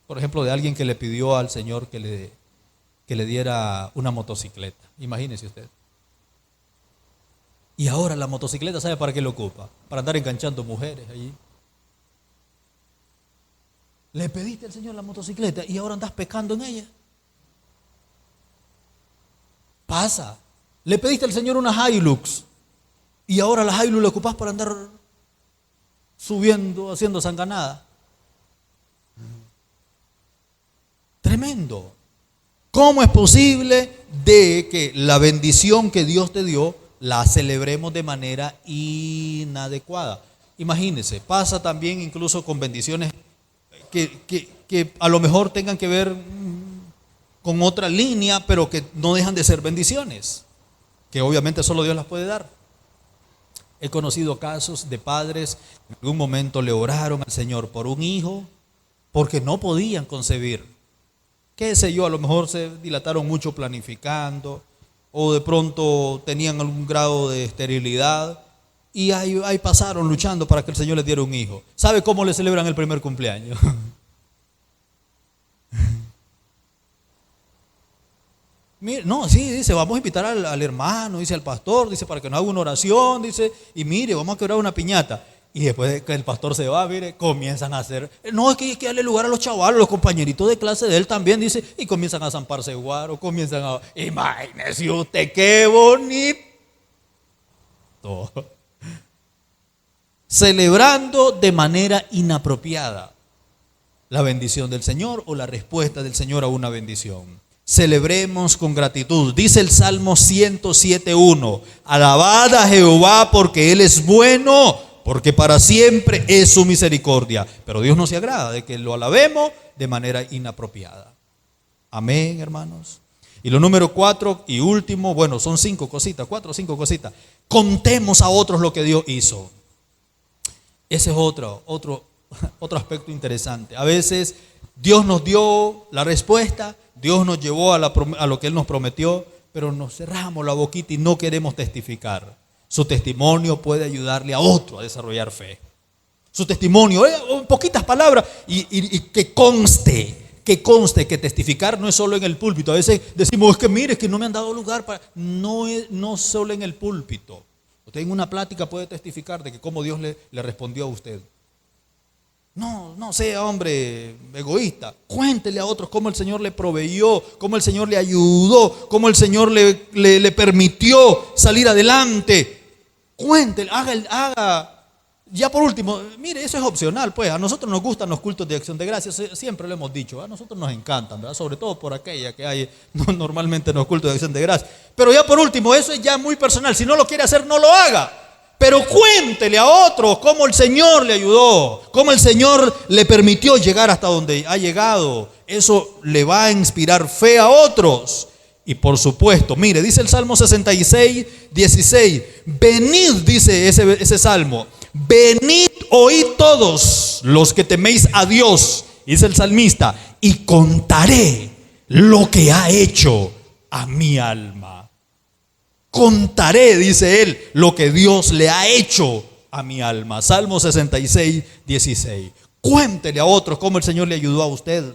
por ejemplo, de alguien que le pidió al Señor que le diera una motocicleta. Imagínese usted. Y ahora la motocicleta, ¿sabe para qué lo ocupa? Para andar enganchando mujeres allí. Le pediste al Señor la motocicleta y ahora andas pecando en ella. Pasa. Le pediste al Señor una Hilux y ahora la Hilux la ocupás para andar subiendo, haciendo sanganada. Tremendo. ¿Cómo es posible de que la bendición que Dios te dio la celebremos de manera inadecuada? Imagínense, pasa también incluso con bendiciones que a lo mejor tengan que ver con otra línea, pero que no dejan de ser bendiciones, que obviamente solo Dios las puede dar. He conocido casos de padres que en algún momento le oraron al Señor por un hijo porque no podían concebir. Qué sé yo, a lo mejor se dilataron mucho planificando o de pronto tenían algún grado de esterilidad y ahí pasaron luchando para que el Señor les diera un hijo. ¿Sabe cómo le celebran el primer cumpleaños? Mire, no, sí, dice, vamos a invitar al hermano, dice al pastor, dice, para que nos haga una oración, dice, y mire, vamos a quebrar una piñata. Y después de que el pastor se va, mire, comienzan a hacer, no, es que hay que darle lugar a los chavalos, los compañeritos de clase de él también, dice, y comienzan a zamparse guaro, comienzan a, imagínese usted, qué bonito. Celebrando de manera inapropiada la bendición del Señor o la respuesta del Señor a una bendición. Celebremos con gratitud. Dice el Salmo 107:1, alabad a Jehová porque Él es bueno, porque para siempre es su misericordia. Pero Dios no se agrada de que lo alabemos de manera inapropiada. Amén, hermanos. Y lo número 4 y último, bueno, son 5 cositas, 4 o 5 cositas. Contemos a otros lo que Dios hizo. Ese es otro aspecto interesante. A veces Dios nos dio la respuesta, Dios nos llevó a lo que Él nos prometió, pero nos cerramos la boquita y no queremos testificar. Su testimonio puede ayudarle a otro a desarrollar fe. Su testimonio, en poquitas palabras, y que conste que testificar no es solo en el púlpito. A veces decimos, es que mire, es que no me han dado lugar para... No solo en el púlpito. Usted en una plática puede testificar de que cómo Dios le respondió a usted. No sea hombre egoísta. Cuéntele a otros cómo el Señor le proveyó, cómo el Señor le ayudó, cómo el Señor le permitió salir adelante. Cuéntele, haga. Ya por último, mire, eso es opcional, pues. A nosotros nos gustan los cultos de acción de gracias, siempre lo hemos dicho. A nosotros nos encantan, ¿verdad? Sobre todo por aquella que hay normalmente en los cultos de acción de gracias. Pero ya por último, eso es ya muy personal. Si no lo quiere hacer, no lo haga. Pero cuéntele a otros cómo el Señor le ayudó, cómo el Señor le permitió llegar hasta donde ha llegado. Eso le va a inspirar fe a otros. Y por supuesto, mire, dice el Salmo 66:16. Venid, dice ese salmo. Venid, oíd todos los que teméis a Dios dice el salmista, y contaré lo que ha hecho a mi alma. Contaré, dice él, lo que Dios le ha hecho a mi alma. Salmo 66, 16. Cuéntele a otros cómo el Señor le ayudó a usted.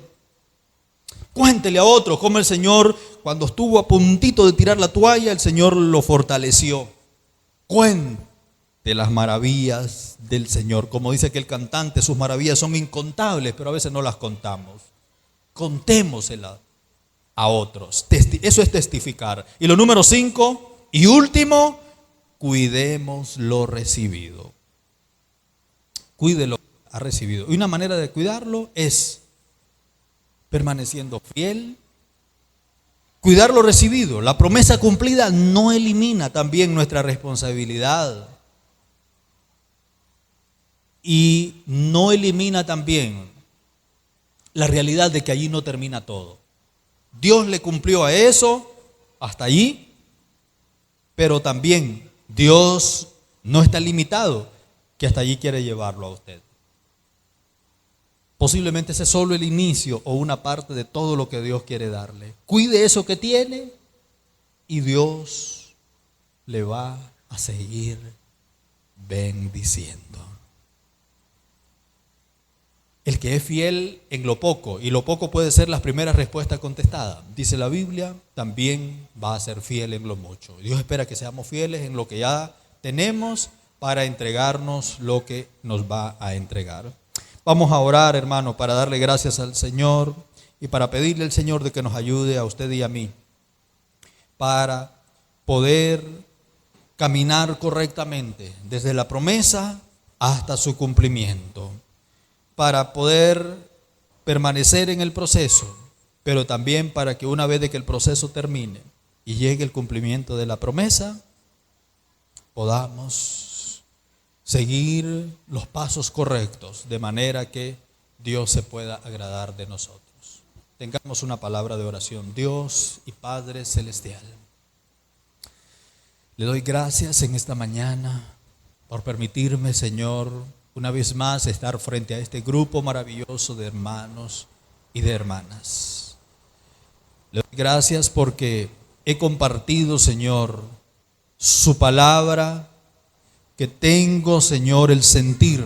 Cuéntele a otros cómo el Señor, cuando estuvo a puntito de tirar la toalla, el Señor lo fortaleció. Cuente las maravillas del Señor. Como dice aquel cantante, sus maravillas son incontables, pero a veces no las contamos. Contémoselas a otros. Eso es testificar. Y lo número 5 y último, cuidemos lo recibido. Cuide lo que ha recibido. Y una manera de cuidarlo es permaneciendo fiel. Cuidar lo recibido. La promesa cumplida no elimina también nuestra responsabilidad. Y no elimina también la realidad de que allí no termina todo. Dios le cumplió a eso hasta allí, pero también Dios no está limitado, que hasta allí quiere llevarlo a usted. Posiblemente ese es solo el inicio o una parte de todo lo que Dios quiere darle. Cuide eso que tiene y Dios le va a seguir bendiciendo. El que es fiel en lo poco, y lo poco puede ser las primeras respuestas contestadas, dice la Biblia, también va a ser fiel en lo mucho. Dios espera que seamos fieles en lo que ya tenemos para entregarnos lo que nos va a entregar. Vamos a orar, hermano, para darle gracias al Señor y para pedirle al Señor de que nos ayude a usted y a mí para poder caminar correctamente desde la promesa hasta su cumplimiento, para poder permanecer en el proceso, pero también para que una vez de que el proceso termine y llegue el cumplimiento de la promesa, podamos seguir los pasos correctos de manera que Dios se pueda agradar de nosotros. Tengamos una palabra de oración. Dios y Padre Celestial, le doy gracias en esta mañana por permitirme, Señor, una vez más estar frente a este grupo maravilloso de hermanos y de hermanas. Le doy gracias porque he compartido, Señor, su palabra, que tengo, Señor, el sentir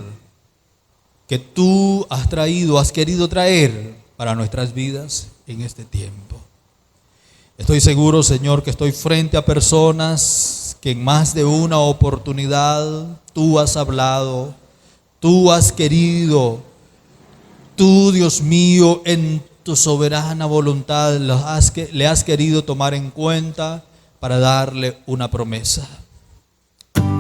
que tú has traído, has querido traer para nuestras vidas en este tiempo. Estoy seguro, Señor, que estoy frente a personas que en más de una oportunidad tú has hablado, tú has querido, tú, Dios mío, en tu soberana voluntad le has querido tomar en cuenta para darle una promesa.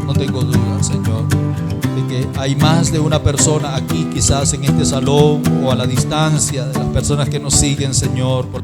No tengo duda, Señor, de que hay más de una persona aquí, quizás en este salón o a la distancia, de las personas que nos siguen, Señor, por